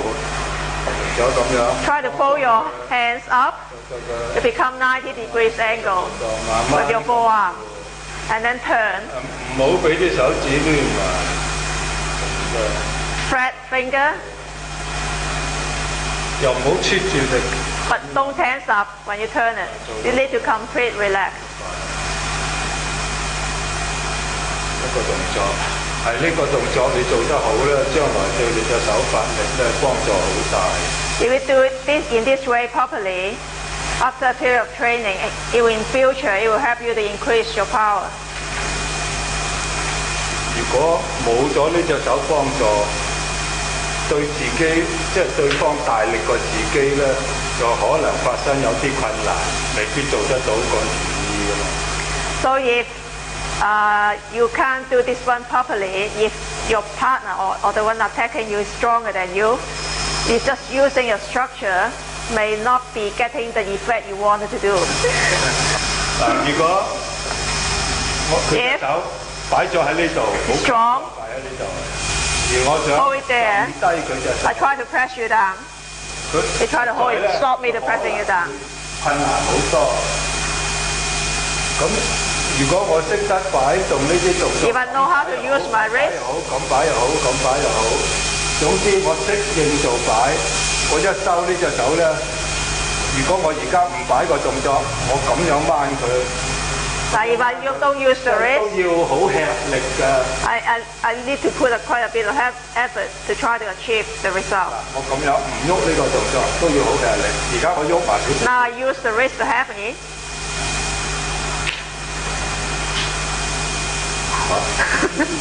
成咗咁樣。 Try to fold your hands up 就個 to become 90 degrees angle 就慢慢 with your forearm. And then turn, 唔好俾啲手指攣埋。 flat finger, 又唔好黐住力。 but don't tense up when you turn it. You need to complete relax. 一個動作，係呢個動作你做得好咧，將來對你嘅手法力咧幫助好大。 If you do it in this way properly, after a period of training, in future it will help you to increase your power. 如果冇咗呢隻手幫助，對自己即係對方大力過自己咧，就可能發生有啲困難，未必做得到個如意㗎嘛。 So if you can't do this one properly, if your partner or the one attacking you is stronger than you, it's just using your structure may not be getting the effect you wanted to do. 如果佢隻手擺咗喺呢度，好 Strong, 擺喺呢度，而我想 hold it there. 低佢隻手 I，try to press you down. 佢 You try to hold it, stop me to pressing you down. 困難好多。咁如果我識得擺動呢啲動作， If I know how to use my 擺 wrist, 又好，咁擺又好，咁擺又好，總之我適應做擺。我一收呢隻手咧，如果我而家唔擺個動作，我咁樣掹佢， like if I don't use the 都 wrist, 要好吃力㗎。 I need to put quite a bit of effort to try to achieve the result. 我咁樣唔喐呢個動作都要好吃力。而家我喐埋少少。 Now I use the wrist to help me.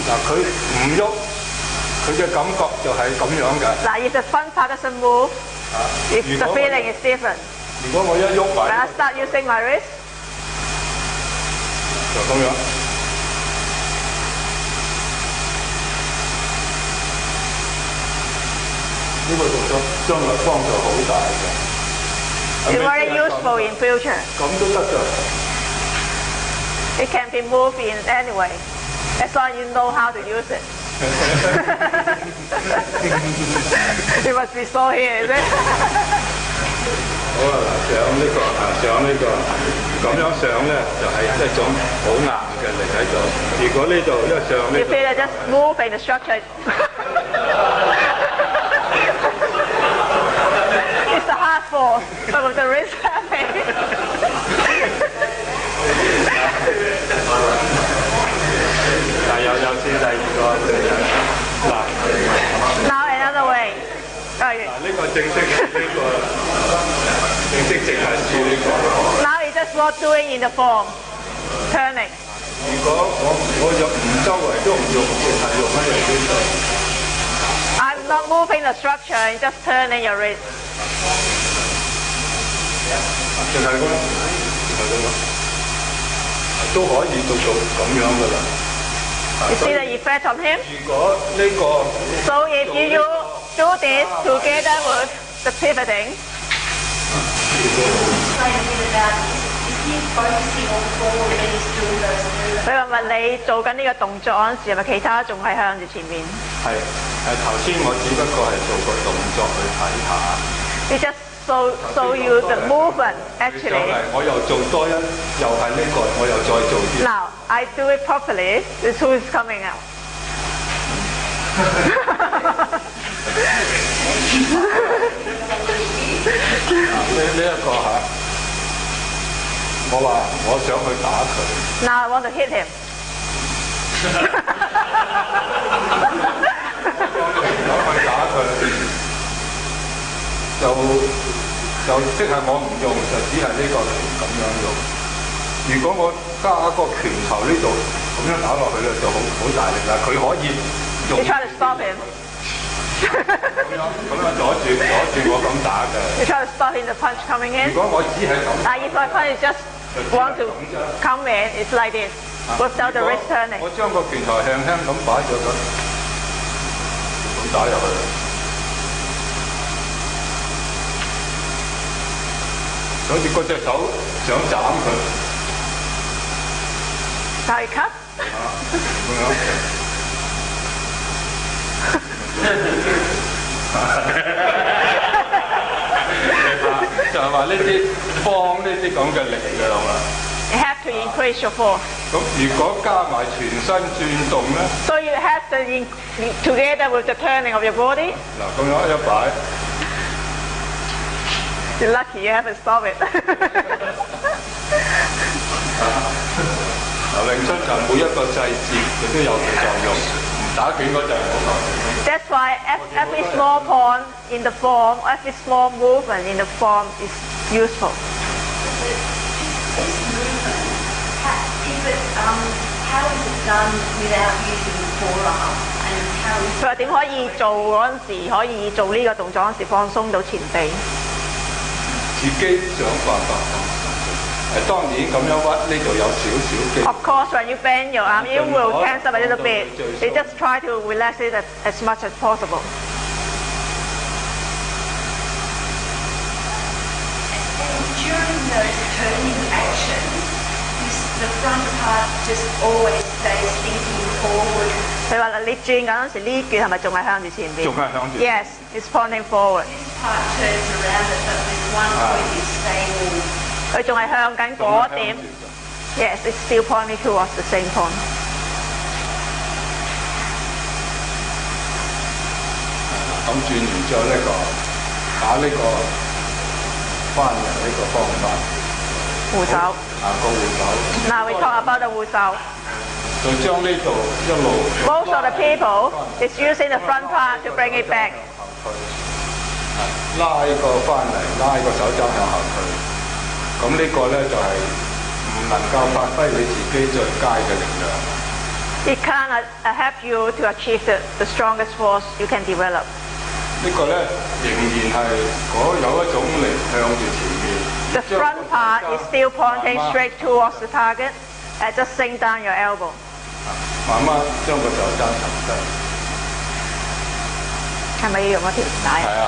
嗱，佢唔喐，佢嘅感覺就係咁樣㗎。 Now if the front part doesn't move, if the feeling is different. 如果我一喐 When I 埋， start using my wrist, 就咁樣。呢個動作將來幫助好大嘅。 it's very useful in future. 咁都得㗎。 It can be moved in any way, as long as you know how to use it. You must be so here, is it? 好啦，嗱，上呢個，上呢個，咁樣上咧就係一種好硬嘅力喺度。如果呢度一上呢 You 度， feel it just moving the structure. It's a hard force, but with the wrist happy. 但又試第二個嗱。 Now another way. 嗱，呢個正式呢個正式直行住呢個。 Now it's just what doing in the form, turning. 如果我用唔周圍都唔用，淨係用喺呢度。 I'm not moving the structure, I'm just turning your wrist. 淨係咁，淨係咁，都可以做到咁樣噶啦。 You see the effect on him? 如果呢個 So if you do this together with the pivoting, Explain a bit about if he's focusing on forward and he's doing those moves. 佢問你做緊呢個動作嗰陣時，係咪其他仲係向住前面係頭先我只不過係做個動作去睇下。 ？You just show you the movement 上 actually. 嚟我又做多一，又係呢個，我又再做啲。 Now I do it properly. The tool is coming out. 呢一個嚇，我話我想去打佢。 Now I want to hit him. 想去打佢，就即係我唔用，就只係呢個嚟咁樣用。如果我加個拳頭呢度咁樣打落去咧，就好大力啦。佢可以用 You try to stop him. 咁樣阻住我咁打嘅。 You try to stop him the punch coming in. 如果我只係咁， If my punch just want to come in, it's like this, without the wrist turning. 我將個拳頭輕輕咁擺咗佢，咁打入去。好似嗰隻手想斬佢。 How you cut? 咁樣。就係話呢啲幫呢啲咁嘅力㗎啦嘛。 You have to increase your force. 咁如果加埋全身轉動咧， So you have to, together with the turning of your body. 嗱咁樣一擺， You're lucky you haven't stopped it. 嗱詠春就每一個細節佢都有佢作用，唔打拳嗰陣冇作用。 That's why every small point in the form, every small movement in the form is useful. This movement, how is it done without using the forearm? And how is 佢話點可以做嗰陣時，可以做呢個動作嗰陣時放鬆到前臂？自己想辦法放鬆。當然咁樣屈呢度有少少肌。 Of course, when you bend your arm, you will tense up a little bit. You just try to relax it as much as possible. And during those turning actions, the front part just always stays thinking forward. 佢話你轉緊嗰陣時，呢橛係咪仲係向住前邊？仲係向住。 Yes, it's pointing forward. This part turns around it, but this one point is stable. 佢仲係向緊嗰點。Yes, it's still pointing towards the same point. 咁轉完之後呢個打呢個翻嚟呢個方法。護手。個護手。Now we talk about the 護手。就將呢度一路。Most of the people is using the front part to bring it back. 拉個翻嚟，拉個手踭向後退。咁呢個咧就係唔能夠發揮你自己最佳嘅力量。It can't help you to achieve the strongest force you can develop. 呢個咧仍然係有一種力向住前面。The front part is still pointing straight towards the target. Just sink down your elbow. 慢慢將個手踭沉低。係咪要用嗰條帶？係啊。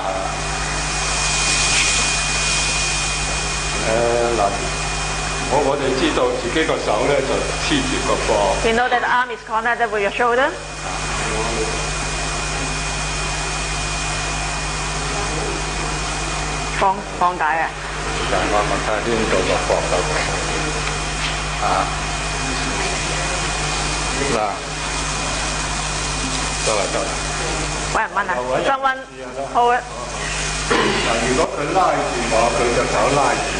嗱，我哋知道自己個手咧就黐住個膊。You know that the arm is connected with your shoulder. 放帶啊！就係我問下邊度個膊頭嗱，得啦。揾人掹啊！Someone hold it. 嗱，如果佢拉住我，佢隻手拉住。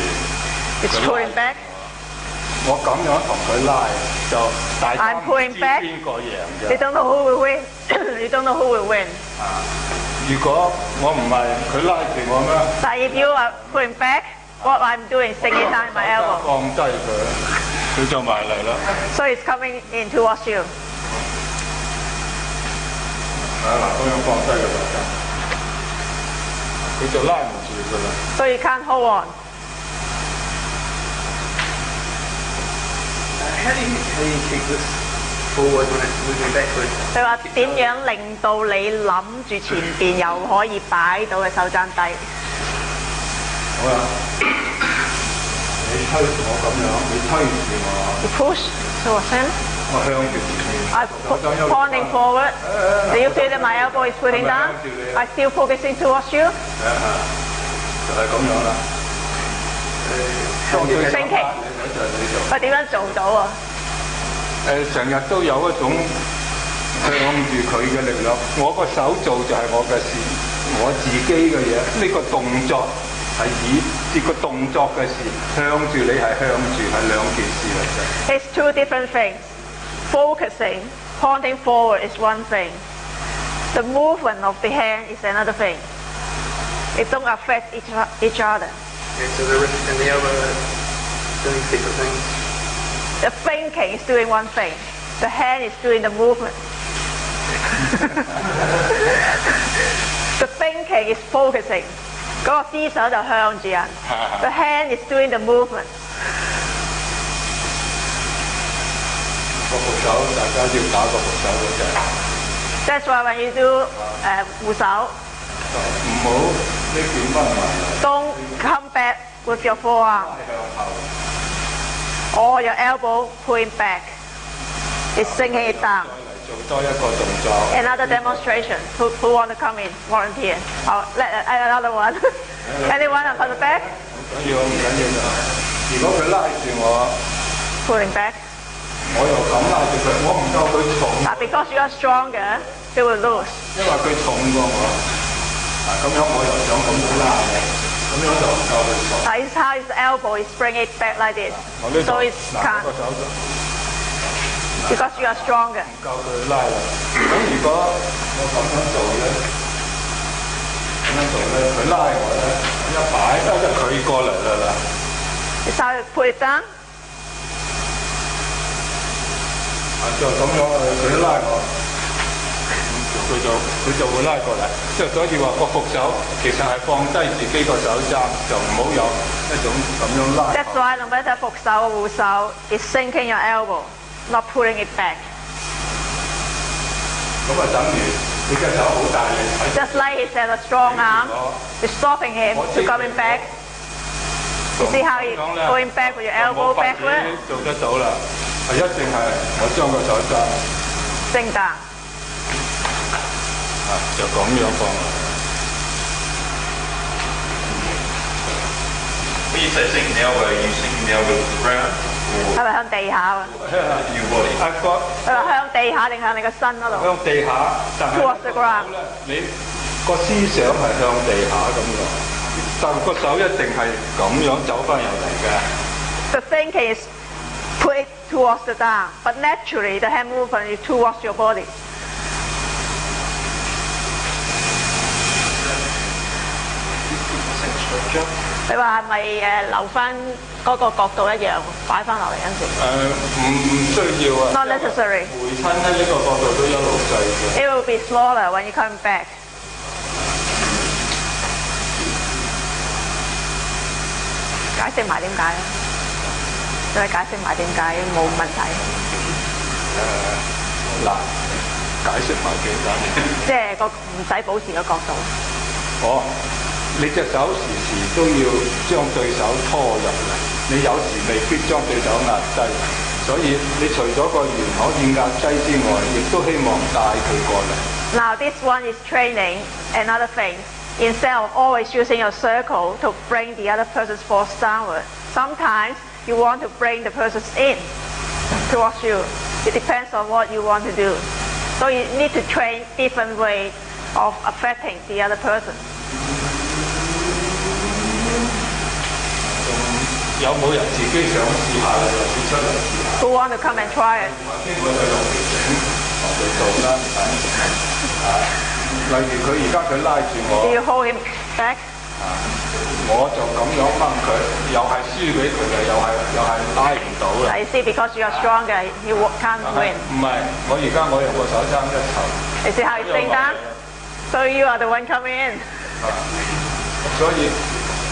It's pulling back. 我咁樣同佢拉，就大家 I'm 唔 pulling 知 back. 邊個贏 You 嘅。don't know who will win. You don't know who will win. 如果我唔係佢拉住我咩？ But if you are pulling back, what I'm doing is sinking down my elbow. 放低佢，佢就埋嚟啦。So it's coming in towards you. 嗱，咁樣放低個手踭，佢就拉唔住㗎啦。So you can't hold on. How do you keep this forward when it's moving backwards? 佢話點樣令到你諗住前邊又可以擺到嘅手踭低？好啦，你推住我咁樣，你推住我， You push towards him. 我向住前面， I'm pointing forward. Do you feel that my elbow is pulling down? I still focusing towards you. 就係咁樣啦。升旗。我點樣做到啊？成日都有一種向住佢嘅力量。我個手做就係我嘅事，我自己嘅嘢。呢、個動作係以個動作嘅事，向住你係向住係兩件事嚟嘅。 It's two different things. Focusing, pointing forward is one thing. The movement of the hand is another thing. It don't affect each other. Okay, so the wrist and the elbow are doing separate things. The thinking is doing one thing. The hand is doing the movement. The thinking is focusing. 嗰個思想就向住人。The hand is doing the movement. 個扶手，大家要打個扶手嗰隻， That's why when you do 護手唔好呢邊翻埋嚟， ，don't come back with your forearm 向後， or your elbow pulling back. It's sinking it down. 再嚟做多一個動作。 Another demonstration. Who want to come in? Volunteer. Let another one. Anyone from the back? 唔緊要，唔緊要㗎。如果佢拉住我， Pulling back. 我又咁拉住佢，我唔夠佢重， But because you are stronger, you will lose. 因為佢重過我。咁樣我又想咁樣拉嘅，咁樣就唔夠佢重。This is how his elbow is bring it back like this. 我呢度 So it's 嗱 can't 個手就 because you are stronger. 唔夠佢拉啦。咁如果我咁樣做咧，佢拉我咧，一擺就佢過嚟啦。 This is how you put it down. 就咁樣佢拉我，佢就會拉過嚟。即係所以話個扶手其實係放低自己個手踭，就唔好有一種咁樣拉。 That's why no matter 扶手or 護手 is sinking your elbow, not pulling it back. 咁啊，等於你隻手好大力， Just like he said, a strong arm is stopping him to coming back. You see how he going back with your elbow backward? 做得到啦，係一定係我將個手踭 Sink down. 就咁樣放落。 When you say sinking the elbow, are you sinking the elbow to the ground 係咪向地下啊？ or your body? 佢話向地下定向你個身嗰度？向地下，但係 Towards the ground 咧，你個思想係向地下咁樣，但個手一定係咁樣走翻入嚟嘅。 The thinking is put it towards the down, but naturally the hand movement is towards your body. 你話係咪留翻嗰個角度一樣擺翻落嚟嗰陣時唔需要啊。 ？Not necessary. 回親咧呢個角度都一路計嘅。 It will be smaller when you come back. 解釋埋點解啦？再解釋埋點解冇問題。嗱，解釋埋幾簡單。即係個唔使保持個角度。哦，你隻手時時都要將對手拖入嚟，你有時未必將對手壓低，所以你除咗個圓可以壓低之外，亦都希望帶佢過嚟。 Now this one is training another thing. Instead of always using your circle to bring the other person's force downward, sometimes you want to bring the person in towards you. It depends on what you want to do. So you need to train different ways of affecting the other person. 有冇人自己想試下嘅就試出嚟試下。 Who want to come and try it? 邊個就用條繩同佢做啦，例如佢而家佢拉住 Do 我， you hold him back? 我就咁樣掹佢，又係輸俾佢嘅，又係拉唔到嘅。 You see, because you are stronger, you can't win. 唔係，我而家我用個手踭一頭， You see how he's saying that? So you are the one coming in. 所以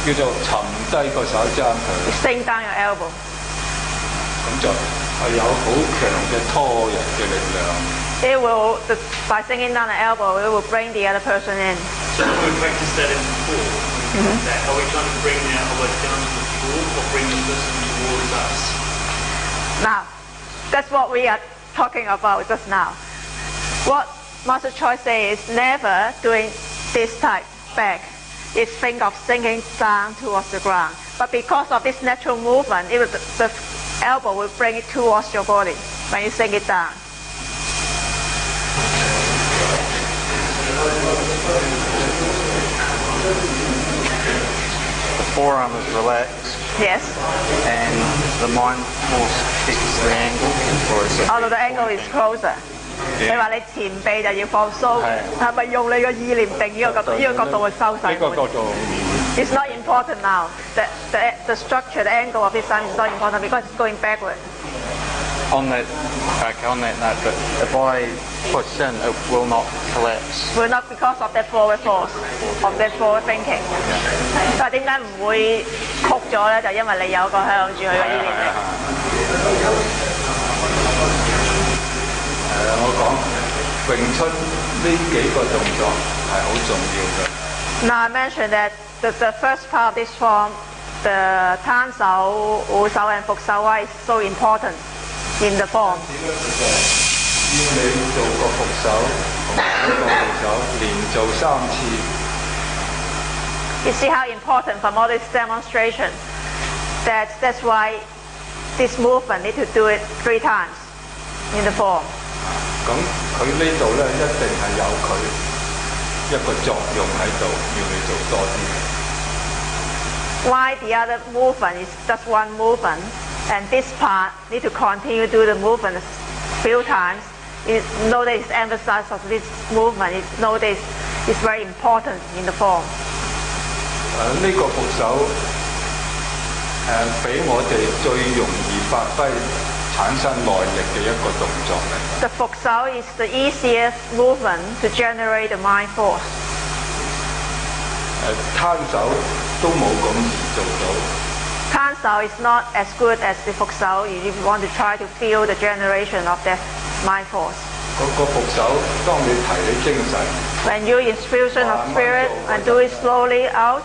叫做沉低個手踭佢， You sink down your elbow. 咁就係有好強嘅拖人嘅力量。 It will, by sinking down the elbow, it will bring the other person in. So when we practice that in the floor, that are we trying to bring the elbow down to the floor or bring the person towards us? Now, that's what we are talking about just now. What Master Choi says is never doing this type back. Is think of sinking down towards the ground. But because of this natural movement, the elbow will bring it towards your body when you sink it down. The forearm is relaxed Yes. and the mind force keeps the angle for a second. Although the angle is closer. 你話你前臂就要放鬆，係咪用你個意念定呢個角度？呢個角度去收細？呢個角度 It's not important now. The structure, the angle of this arm is not important because it's going backward. On that note, but if I push in, it will not collapse. Will not because of that forward force, of that forward thinking. 但係點解唔會曲咗咧？就因為你有個向住佢嘅意念力。我講詠春呢幾個動作係好重要嘅。Now I mentioned that the first part of this form, the 攤手、護手 and 伏手位 is so important in the form. 要你做個伏手同埋一個護手，連做3次。You see how important from all this demonstration. That's why this movement need to do it 3 times in the form. 咁佢呢度咧一定係有佢一個作用喺度，要你做多啲。Why the other movement is just one movement, and this part need to continue to do the movement a few times. You know that it's emphasis of this movement. You know that it's very important in the form. 呢個伏手俾我哋最容易發揮產生耐力嘅一個動作嚟。The 伏手 is the easiest movement to generate the mind force. 攤手都冇咁易做到。攤手 is not as good as the 伏手if you want to try to feel the generation of that mind force. 嗰個伏手，當你提起精神， When you infusion of spirit and do it slowly out,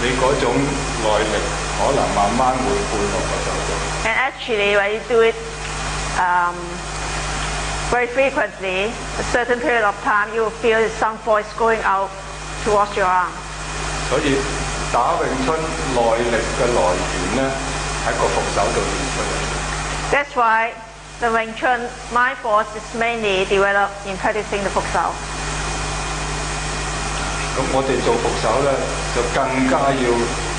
你嗰種耐力可能慢慢會灌落個手度。and actually when you do it very frequently, a certain period of time, you will feel some force going out towards your arm. 所以打詠春耐力嘅來源咧，喺個伏手度練出嚟。 That's why the Wing Chun mind force is mainly developed in practicing the 伏手. 咁我哋做伏手咧，就更加要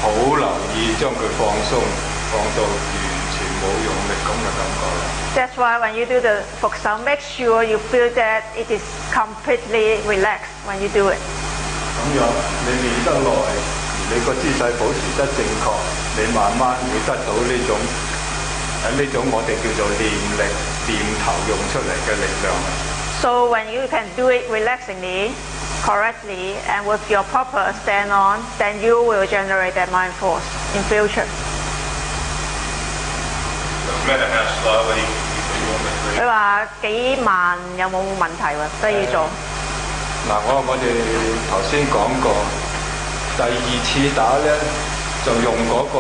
好留意將佢放鬆，放到完全冇用力咁嘅感覺啦。 That's why when you do the 伏手, make sure you feel that it is completely relaxed when you do it. 咁樣你練得耐，你個姿勢保持得正確，你慢慢會得到呢種我哋叫做念頭用出嚟嘅力量。 So when you can do it relaxingly, correctly, and with your proper stand on, then you will generate that mind force in future. No matter how slowly you want to 佢話幾慢有冇問題喎？需要做。嗱，我哋頭先講過，第二次打咧就用嗰個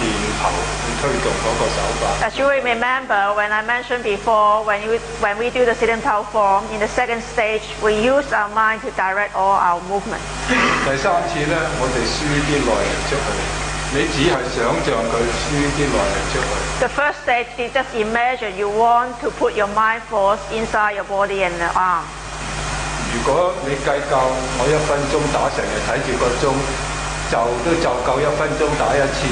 念頭去推動嗰個手法。 As you will remember, when I mentioned before, when we do the sitting tao form, in the second stage, we use our mind to direct all our movement. 第3次咧，我哋輸啲耐力出去，你只係想像佢輸啲耐力出去。 The first stage is just imagine you want to put your mind force inside your body and the arm. 如果你計較我1分鐘打成日睇住個鐘，就夠1分鐘打一次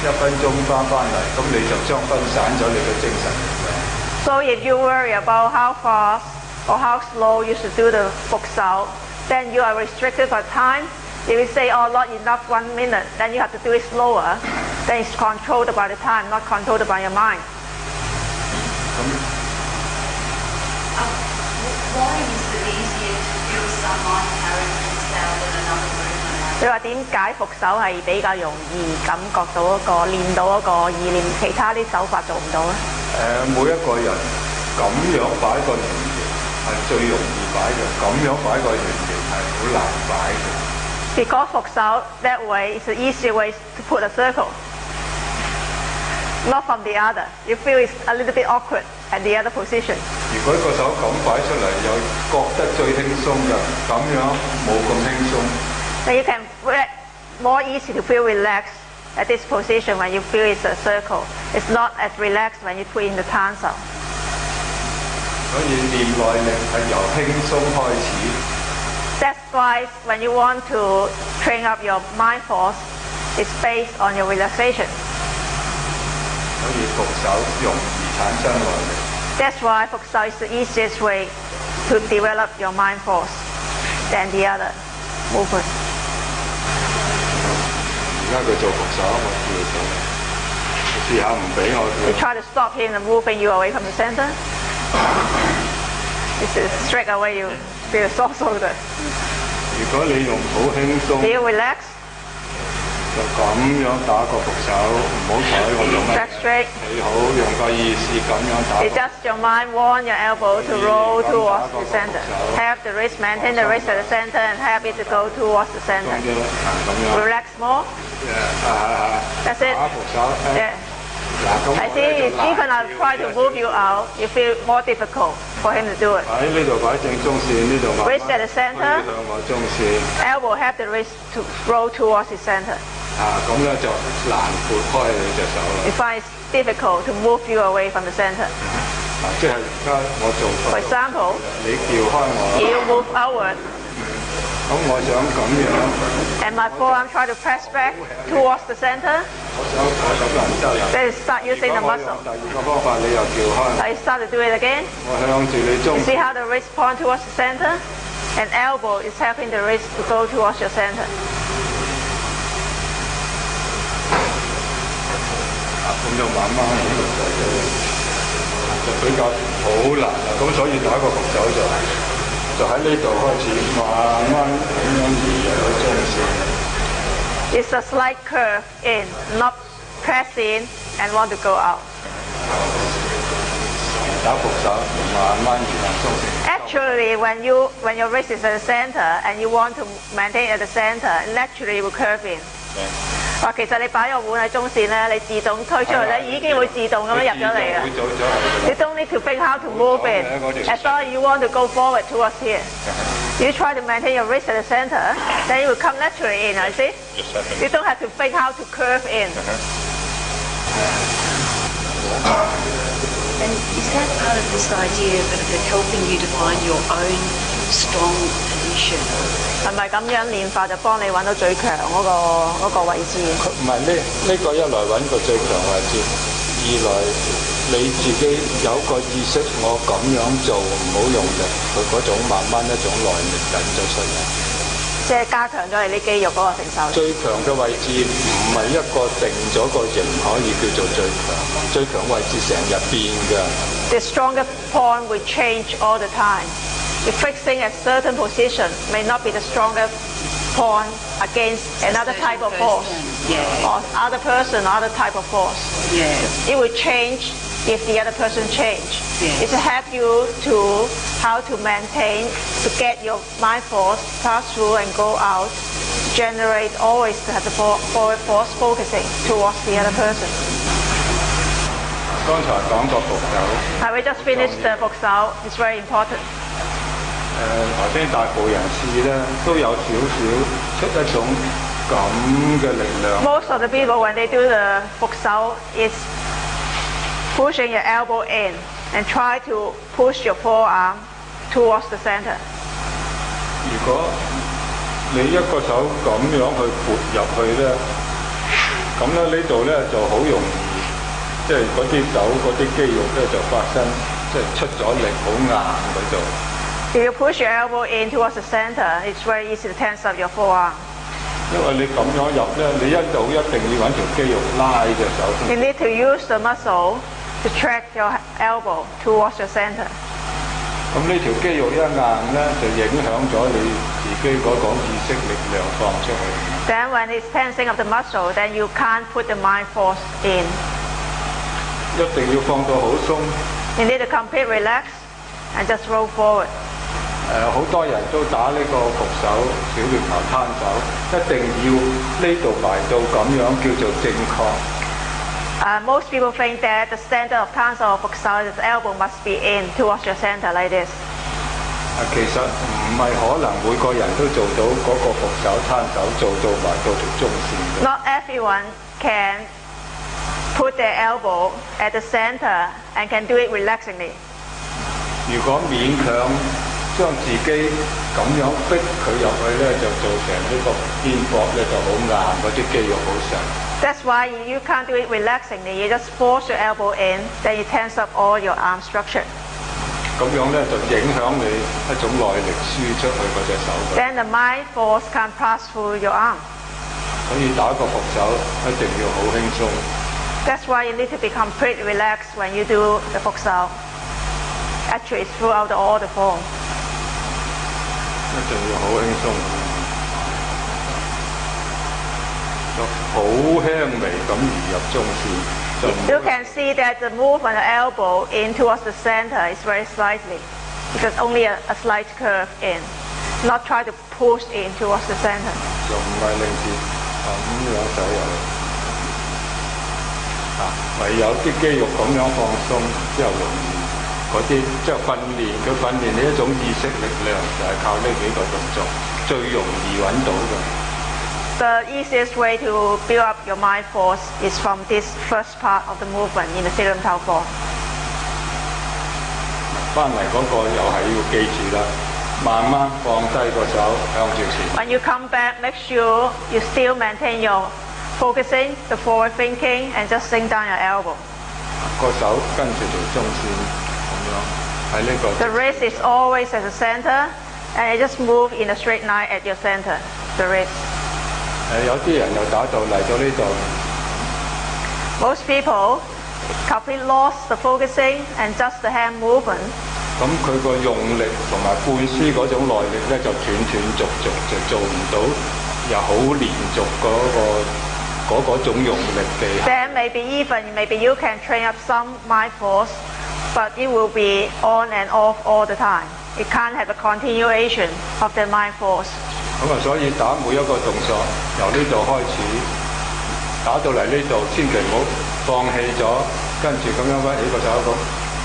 ，1分鐘翻嚟，咁你就將分散咗你嘅精神力量。 So if you worry about how fast or how slow you should do the 伏手, then you are restricted by time. If you say, oh, not enough 1 minute, then you have to do it slower. Then it's controlled by the time, not controlled by your mind. Why is it easier to feel some mind character style than another movement? 你話點解伏手係比較容易感覺到練到一個意念，其他啲手法做唔到咧？每一個人咁樣擺個圓形係最容易擺嘅，咁樣擺個圓形係好難擺嘅。 Because 伏手 that way is the easier way to put a circle. Not from the other. You feel it's a little bit awkward at the other position. 如果個手咁擺出嚟，又覺得最輕鬆嘅，咁樣冇咁輕鬆。 Then you can more easy to feel relaxed at this position when you feel it's a circle. It's not as relaxed when you put in the 攤手. 所以練耐力係由輕鬆開始， That's why when you want to train up your mind force, it's based on your relaxation. 所以伏手容易產生耐力。 That's why Fuksao is the easiest way to develop your mind force than the other movement. 而家佢做伏手，我叫佢做，你試下唔俾我 You 叫。 try to stop him and moving you away from the center. This is straight away you feel sore shoulder. 如果你用好輕鬆， Do you relax? 就咁樣打個伏手，唔好睬我做乜 Back straight. 你好，用個意思咁樣打。 Adjust your mind, want your elbow to roll towards the center. Have the wrist, maintain the wrist at the center and have it to go towards the 咁 center. 樣咁樣。 Relax more. That's it. 打伏手。 Yeah. 嗱咁 I see even I try to move you out, you feel more difficult for him to do it. 喺呢度擺正中線，呢度慢慢 Wrist at the center. 向我中線。 Elbow have the wrist to roll towards the center. 咁樣就難撥開你隻手啦。 You find it's difficult to move you away from the center. 即係而家我做 For example, 你叫開我， you move outward 咁我想咁樣， and my forearm try to press back towards the center. 我咁樣之後又。 Then start using the 如果我 muscle. 用第二個方法，你又叫開， So you start to do it again. 我向住你中 You see how the wrist point towards the center? And elbow is helping the wrist to go towards your center. 咁就慢慢就比較好難啦。咁所以打個伏手就喺呢度開始慢慢咁樣移入去中線。 It's a slight curve in, not press in and want to go out. 打伏手慢慢移向中線。 Actually, when your wrist is at the center and you want to maintain at the center, naturally it will curve in. 話其實你擺個碗喺中線咧，你自動推出去咧，已經會自動咁樣入咗嚟嘅。會走咗去。 You don't need to think how to move it. As long as you want to go forward towards here. You try to maintain your wrist at the center, then it will come naturally in, you see? You don't have to think how to curve in. And is that part of this idea of helping you to find your own strong position? 係咪咁樣練法就幫你揾到最強嗰個位置？唔係呢個一來揾個最強位置，二來你自己有個意識，我咁樣做唔好用力，佢嗰種慢慢一種耐力引咗出嚟。即係加強咗你啲肌肉嗰個承受力。最強嘅位置唔係一個定咗個型可以叫做最強，最強位置成日變㗎。The stronger point will change all the time. If fixing a certain position may not be the stronger point against another type of force, Yeah. or other person, other type of force. Yeah. It will change if the other person change. Yeah. It will help you to how to maintain, to get your mind force pass through and go out, generate always to have the forward force focusing towards the other person. 剛才講過伏手， We just finished the Fuksao. It's very important. 頭先大部人士咧都有少少出一種咁嘅力量。 Most of the people, when they do the Fuksao, it's pushing your elbow in and try to push your forearm towards the center. 如果你一個手咁樣去撥入去咧，咁咧呢度咧就好容易，即係嗰啲手嗰啲肌肉咧就發生即係出咗力好硬嗰度。 If you push your elbow in towards the center, it's very easy to tense up your forearm. 因為你咁樣入咧，你一路一定要揾條肌肉拉隻手 You 先。 need to use the muscle to track your elbow towards your center. 咁呢條肌肉一硬咧，就影響咗你自己嗰種意識力量放出去。 Then when it's tensing of the muscle, then you can't put the mind force in. 一定要放到好鬆。 You need to complete relax and just roll forward. 好多人都打呢個伏手、小拳頭攤手，一定要呢度埋到咁樣叫做正確。 Most people think that the center of Tansa or Fuksao, the elbow must be in towards your center like this. 其實唔係可能每個人都做到嗰個伏手攤手做到埋到條中線嘅。 Not everyone can put their elbow at the center and can do it relaxingly. 如果勉強將自己咁樣逼佢入去咧，就造成呢個肩膊咧就好硬，嗰啲肌肉好實。That's why you can't do it relaxingly. You just force your elbow in, then you tense up all your arm structure. 咁樣咧就影響你一種內力輸出去嗰隻手嘅。Then the mind force can pass through your arm. 所以打個伏手一定要好輕鬆。That's why you need to be completely relaxed when you do the futsal. Actually, it's throughout all the form. 一定要好輕鬆，就好輕微咁移入中線。You can see that the move on the elbow in towards the center is very slightly, because only a slight curve in. Not try to push in towards the center. 就唔係令住咁樣走入去。唯有啲肌肉咁樣放鬆，之後容易嗰啲即係訓練呢一種意識力量，就係靠呢幾個動作最容易揾到嘅。The easiest way to build up your mind force is from this first part of the movement in the Silam-Tao form. 翻嚟嗰個又係要記住啦，慢慢放低個手向住前。When you come back, make sure you still maintain your focusing, the forward thinking, and just sink down your elbow. 個手跟住條中線咁樣喺呢個。The wrist is always at the center, and you just move in a straight line at your center, the wrist. 有啲人又打到嚟到呢度。Most people completely lost the focusing and just the hand movement. 咁佢個用力同埋灌輸嗰種耐力咧，就斷續就做唔到，又好連續嗰種用力技巧。Then maybe you can train up some mind force, but it will be on and off all the time. You can't have a continuation of the mind force. 咁所以打每一個動作，由呢度開始，打到嚟呢度，千祈唔好放棄咗，跟住咁樣屈起個手咁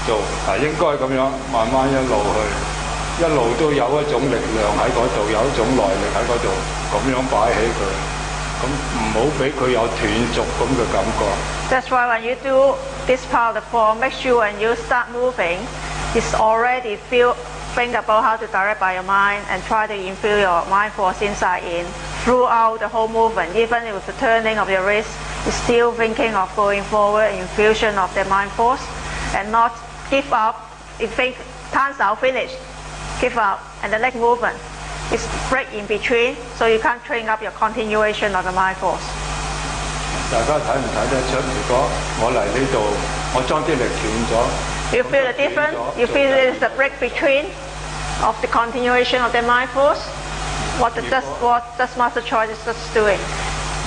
做。應該咁樣慢慢一路去，一路都有一種力量喺嗰度，有一種耐力喺嗰度，咁樣擺起佢，咁唔好俾佢有斷續咁嘅感覺。That's why when you do this part of the form, make sure when you start moving, it's already think about how to direct by your mind and try to infuse your mind force inside in throughout the whole movement. Even with the turning of your wrist, you're still thinking of going forward, infusion of the mind force, and not give up. You think, turns out finished, give up, and the next movement is break in between, so you can't train up your continuation of the mind force. 大家睇唔睇得出？如果我嚟呢度，我將啲力斷咗。You feel the difference? You feel there's a break between of the continuation of the mind force? What does Master Choi is just doing?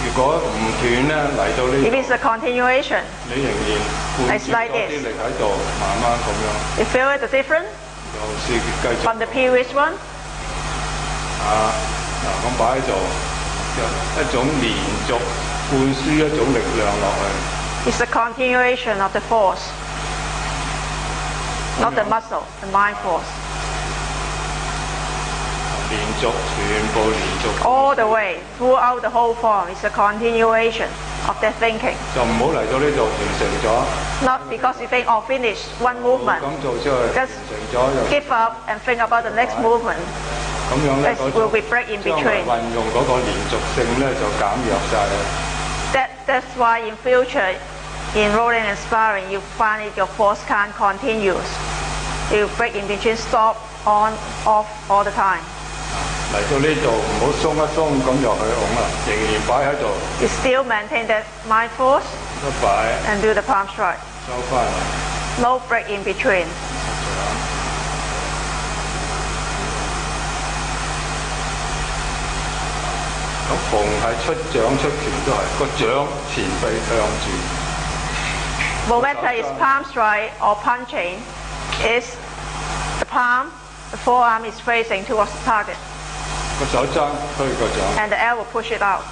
如果唔斷咧，嚟到呢 If it's a continuation, 你仍然灌注多啲力喺度，慢慢咁樣。you feel the difference 又試繼續。from the previous one? 咁擺喺度，一種連續灌輸一種力量落去。It's a continuation of the force, not the muscle, the mind force. 連續，全部連續。All the way, throughout the whole form, it's a continuation of the thinking. 就唔好嚟到呢度完成咗。Not because you think, oh, finish one movement. 咁做出去，完 Just 成咗又。 give up and think about the next movement. 咁樣咧， It will be break in 將來 between. 運用嗰個連續性咧就減弱晒啦。That's why in future, in rolling and sparring, you find it your force can't continue. You break in between, stop, on, off all the time. 嚟到呢度唔好鬆一鬆咁入去拱啦，仍然擺喺度。You still maintain that mind force 一擺 and do the palm strike. 收翻嚟。 No break in between. 咁逢係出掌出拳都係個掌前臂向住。No matter it's palm strike or punching, is the palm, the forearm is facing towards the target, 個手踭推個掌， and the elbow push it out.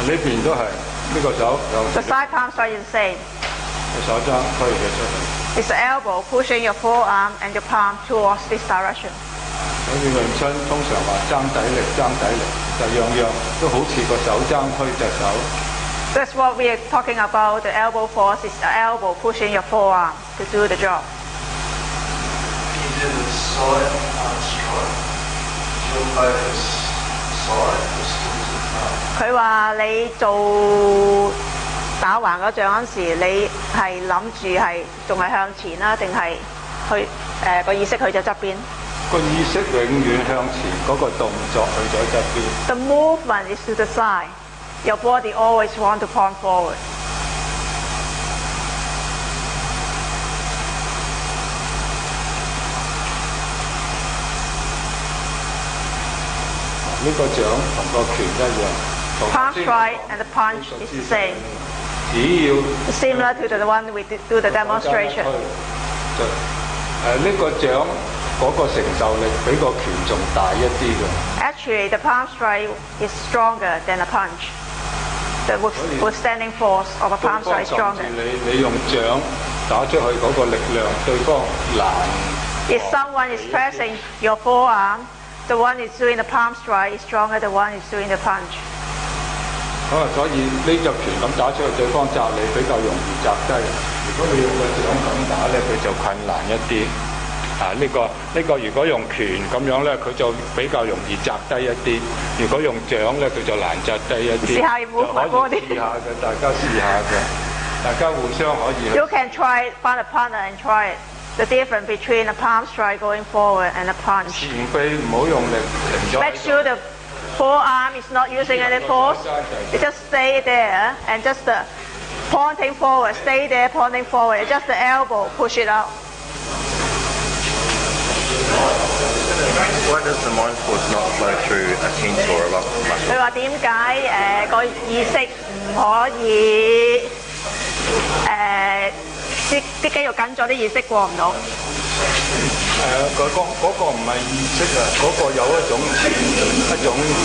呢邊都係呢個手向 The 住， side palm strike is the same. 個手踭推佢出去。 It's the elbow pushing your forearm and your palm towards this direction. 所以詠春通常話爭底力，就樣樣都好似個手踭推隻手。 That's what we are talking about. The elbow force is the elbow pushing your forearm to do the job. 咁 do the side arm strike, is your focus side or still to the front? 佢話你做打橫嗰掌嗰時，你係諗住係仲係向前啦，定係去個意識去咗側邊個意識永遠向前，嗰、個動作去咗側邊。 ？The movement is to the side. Your body always want to point forward. 呢個掌同個拳一樣，同 Palm 頭先 strike and the punch is the same. 只要 Similar to the one we do the demonstration. 就呢個掌嗰個承受力比個拳仲大一啲嘅。 Actually, the palm strike is stronger than a punch. The withstanding force of a 對 palm 方 strike is 甚 stronger. 至你用掌打出去嗰個力量，對方難。 If someone is pressing your forearm, the one is doing the palm strike is stronger than the one is doing the punch. 所以呢隻拳咁打出去，對方擲你比較容易擲低。如果你用個掌咁打咧，佢就困難一啲。呢個如果用拳咁樣咧，佢就比較容易擲低一啲；如果用掌咧，佢就難擲低一啲。試下要 move my 就 body 可以試下嘅，大家試下嘅，大家互相可以。 You can try, find a partner and try it. The difference between a palm strike going forward and a punch. 前臂唔好用力，停咗。 Make sure the forearm is not using any force. You just stay there and just pointing forward. Stay there pointing forward. Just the elbow, push it out. Why does the mind force not flow through a tense or a locked muscle? 佢話點解個意識唔可以啲肌肉緊咗，啲意識過唔到？嗰個唔係意識啊，嗰、個有一種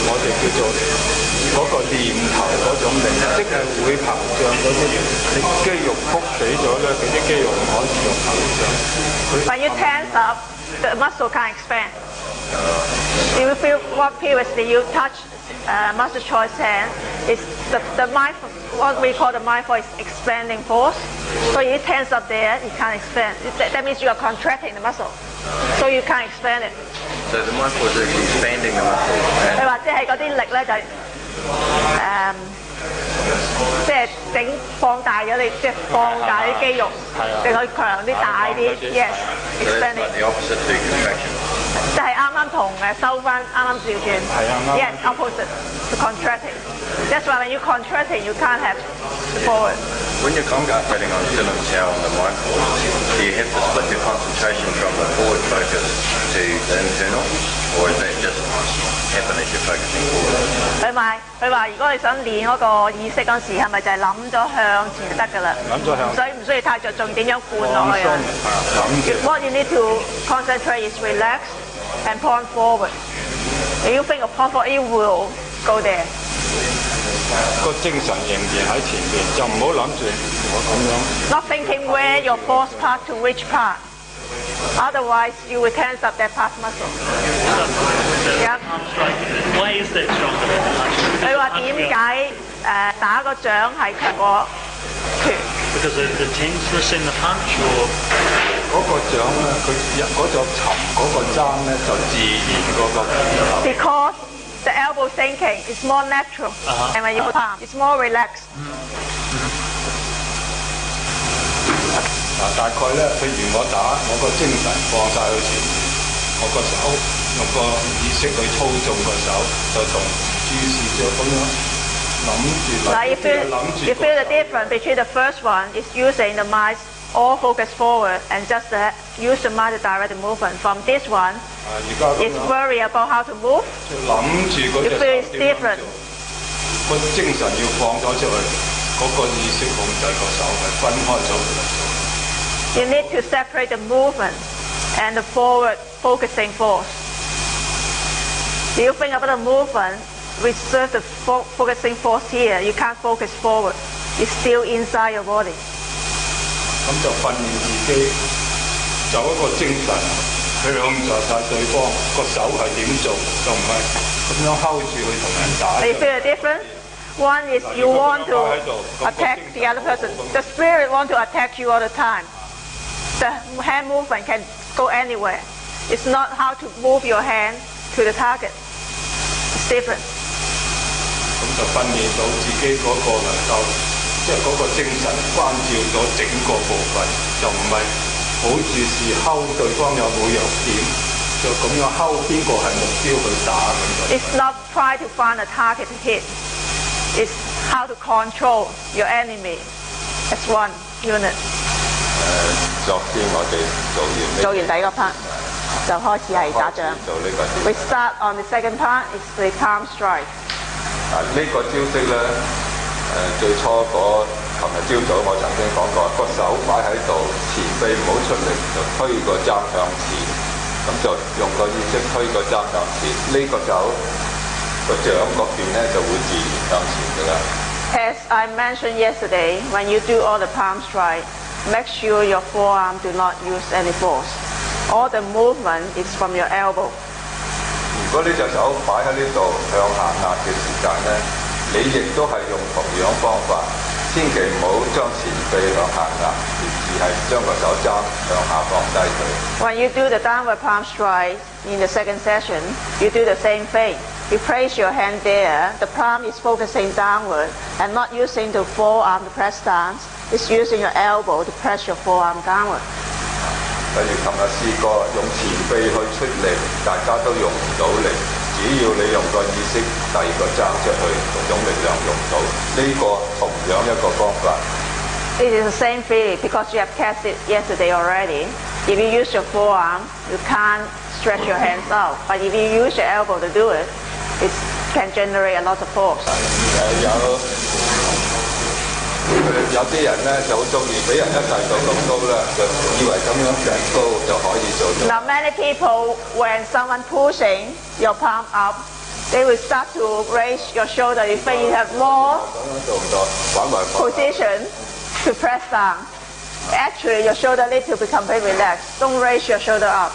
我哋叫做嗰個念頭嗰種力，即係會膨脹嗰啲。你肌肉谷死咗咧，佢啲肌肉唔可以用膨脹。 When you tense up, the muscle can't expand. You will feel what previously you touch Master Choi's hand is the mind, what we call the mind force is expanding force. So you tense up there, you can't expand. That means you are contracting the muscle. So you can't expand it. So the mind force is expanding the muscle. 你話即係嗰啲力咧就即係放大咗你，即係放大啲肌肉，令佢強啲、大啲。Yes, So that's expanding. like the opposite to contraction. 即係啱啱同收翻啱啱調轉。係啊啱啱 Yes, opposite to contracting. That's why when you contracting, you can't have the forward. When you're concentrating on Tsun and Xiao and the mind force, do you have to split your concentration from the forward focus to the internal, or is that just happen as you're focusing forward? 佢話如果你想練嗰個意識嗰時，係咪就係諗咗向前就得㗎啦？諗咗向前唔需要太着重點樣灌落去啊。What you need to concentrate is relax and point forward. If you think of point forward, you will go there. 個精神仍然喺前面，就唔好諗住我咁樣。 Not thinking where your force part to which part. Otherwise, you will tense up that past muscle. Yep. Why is that stronger than the punch? 佢話點解打個掌係強過拳？ Because of the tenseness in the punch, or 嗰個掌咧，佢嗰種沉嗰個踭咧，就自然嗰個。 Because the elbow sinking is more natural, and when you put palm, it's more relaxed. 大概咧，譬如我打，我個精神放晒去前面，我個手用個意識去操縱個手，就同注視著咁樣諗住。 Now you feel the difference between the first one is using the mind all focus forward and just use the mind to direct the movement. From this one, 而家咁 it's 樣 worry about how to move. 諗住嗰 You 隻 feel 手 it's 點樣 different. 做，個精神要放咗出去，嗰、個意識控制個手係分開咗佢嚟做。 You need to separate the movement and the forward focusing force. You think about the movement, reserve the focusing force here. You can't focus forward. It's still inside your body. 咁就訓練自己，就一個精神向着晒對方個手係點做，就唔係咁樣睺住去同人打。 So you feel the difference? One is you want to attack the other person. The spirit want to attack you all the time. The hand movement can go anywhere. It's not how to move your hand to the target. It's different. 咁就訓練到自己嗰個能夠，即係嗰個精神關照咗整個部分，就唔係好注視睺對方有冇弱點，就咁樣睺邊個係目標去打咁就。It's not try to find a target to hit. It's how to control your enemy as one unit. 昨天我哋做完第一個 part 就開始係打仗。做呢個。 We start on the second part. It's the palm strike. 呢個招式咧，最初琴日朝早我曾經講過，個手擺喺度，前臂唔好出力，就推個踭向前，咁就用個意識推個踭向前，呢個手個掌嗰邊咧就會自然向前㗎啦。As I mentioned yesterday, when you do all the palm strike, make sure your forearm do not use any force. All the movement is from your elbow. 如果呢隻手擺喺呢度向下壓嘅時間咧，你亦都係用同樣方法，千祈唔好將前臂向下壓，而係將個手踭向下放低佢。 When you do the downward palm strike in the second session, you do the same thing. You place your hand there, the palm is focusing downward and not using the forearm to press down, it's using your elbow to press your forearm downward. 例如琴日試過用前臂去出力，大家都用唔到力。只要你用個意識第二個踭出去，嗰種力量用到。呢、個同樣一個方法。It is the same feeling because you have tested yesterday already. If you use your forearm, you can't stretch your hands out. But if you use your elbow to do it, it can generate a lot of force. 有啲人咧就好中意俾人一提到咁高啦，就以為咁樣成高就可以做到。 Now many people, when someone pushing your palm up, they will start to raise your shoulder. You think you have more 咁樣做唔到，玩埋放。 position to press down. Actually, your shoulder needs to be completely relaxed. Don't raise your shoulder up.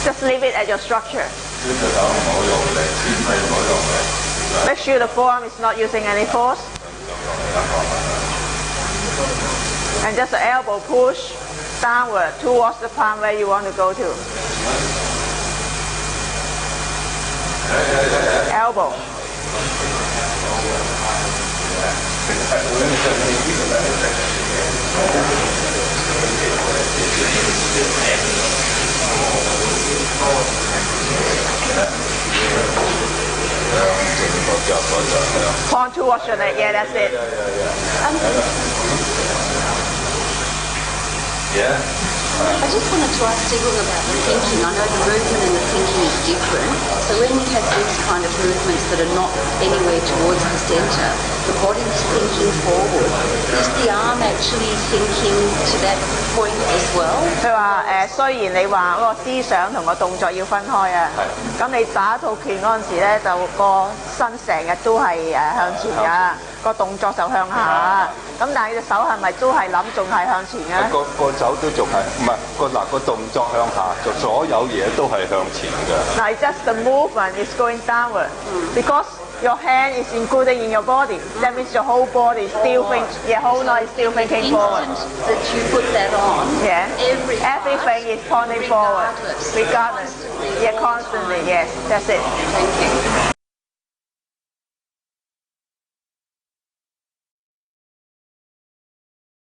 Just leave it at your structure. 呢隻手唔好用力，前臂唔好用力。 Make sure the forearm is not using any force. And just the elbow push downward towards the palm where you want to go to. Elbow. Point towards your leg. Yeah, that's it. Yeah. I just wanted to ask Diggle about the thinking. I know the movement and the thinking is different. So when you have these kind of movements that are not anywhere towards the centre, the body's thinking forward. Is the arm actually thinking to that point as well? 佢話雖然你話嗰個思想同個動作要分開啊，咁你打套拳嗰陣時咧，就個身成日都係向前㗎，個動作就向下。咁但係隻手係咪都係諗仲係向前嘅？個手都仲係唔係個動作向下，就所有嘢都係向前嘅。Now just the movement is going downward because your hand is included in your body. That means your whole body is still thinking. Your whole life is still thinking forward. The instant that you put that on, Yeah. everything is pointing forward, regardless. Yeah, constantly. Yes, that's it. Thank you.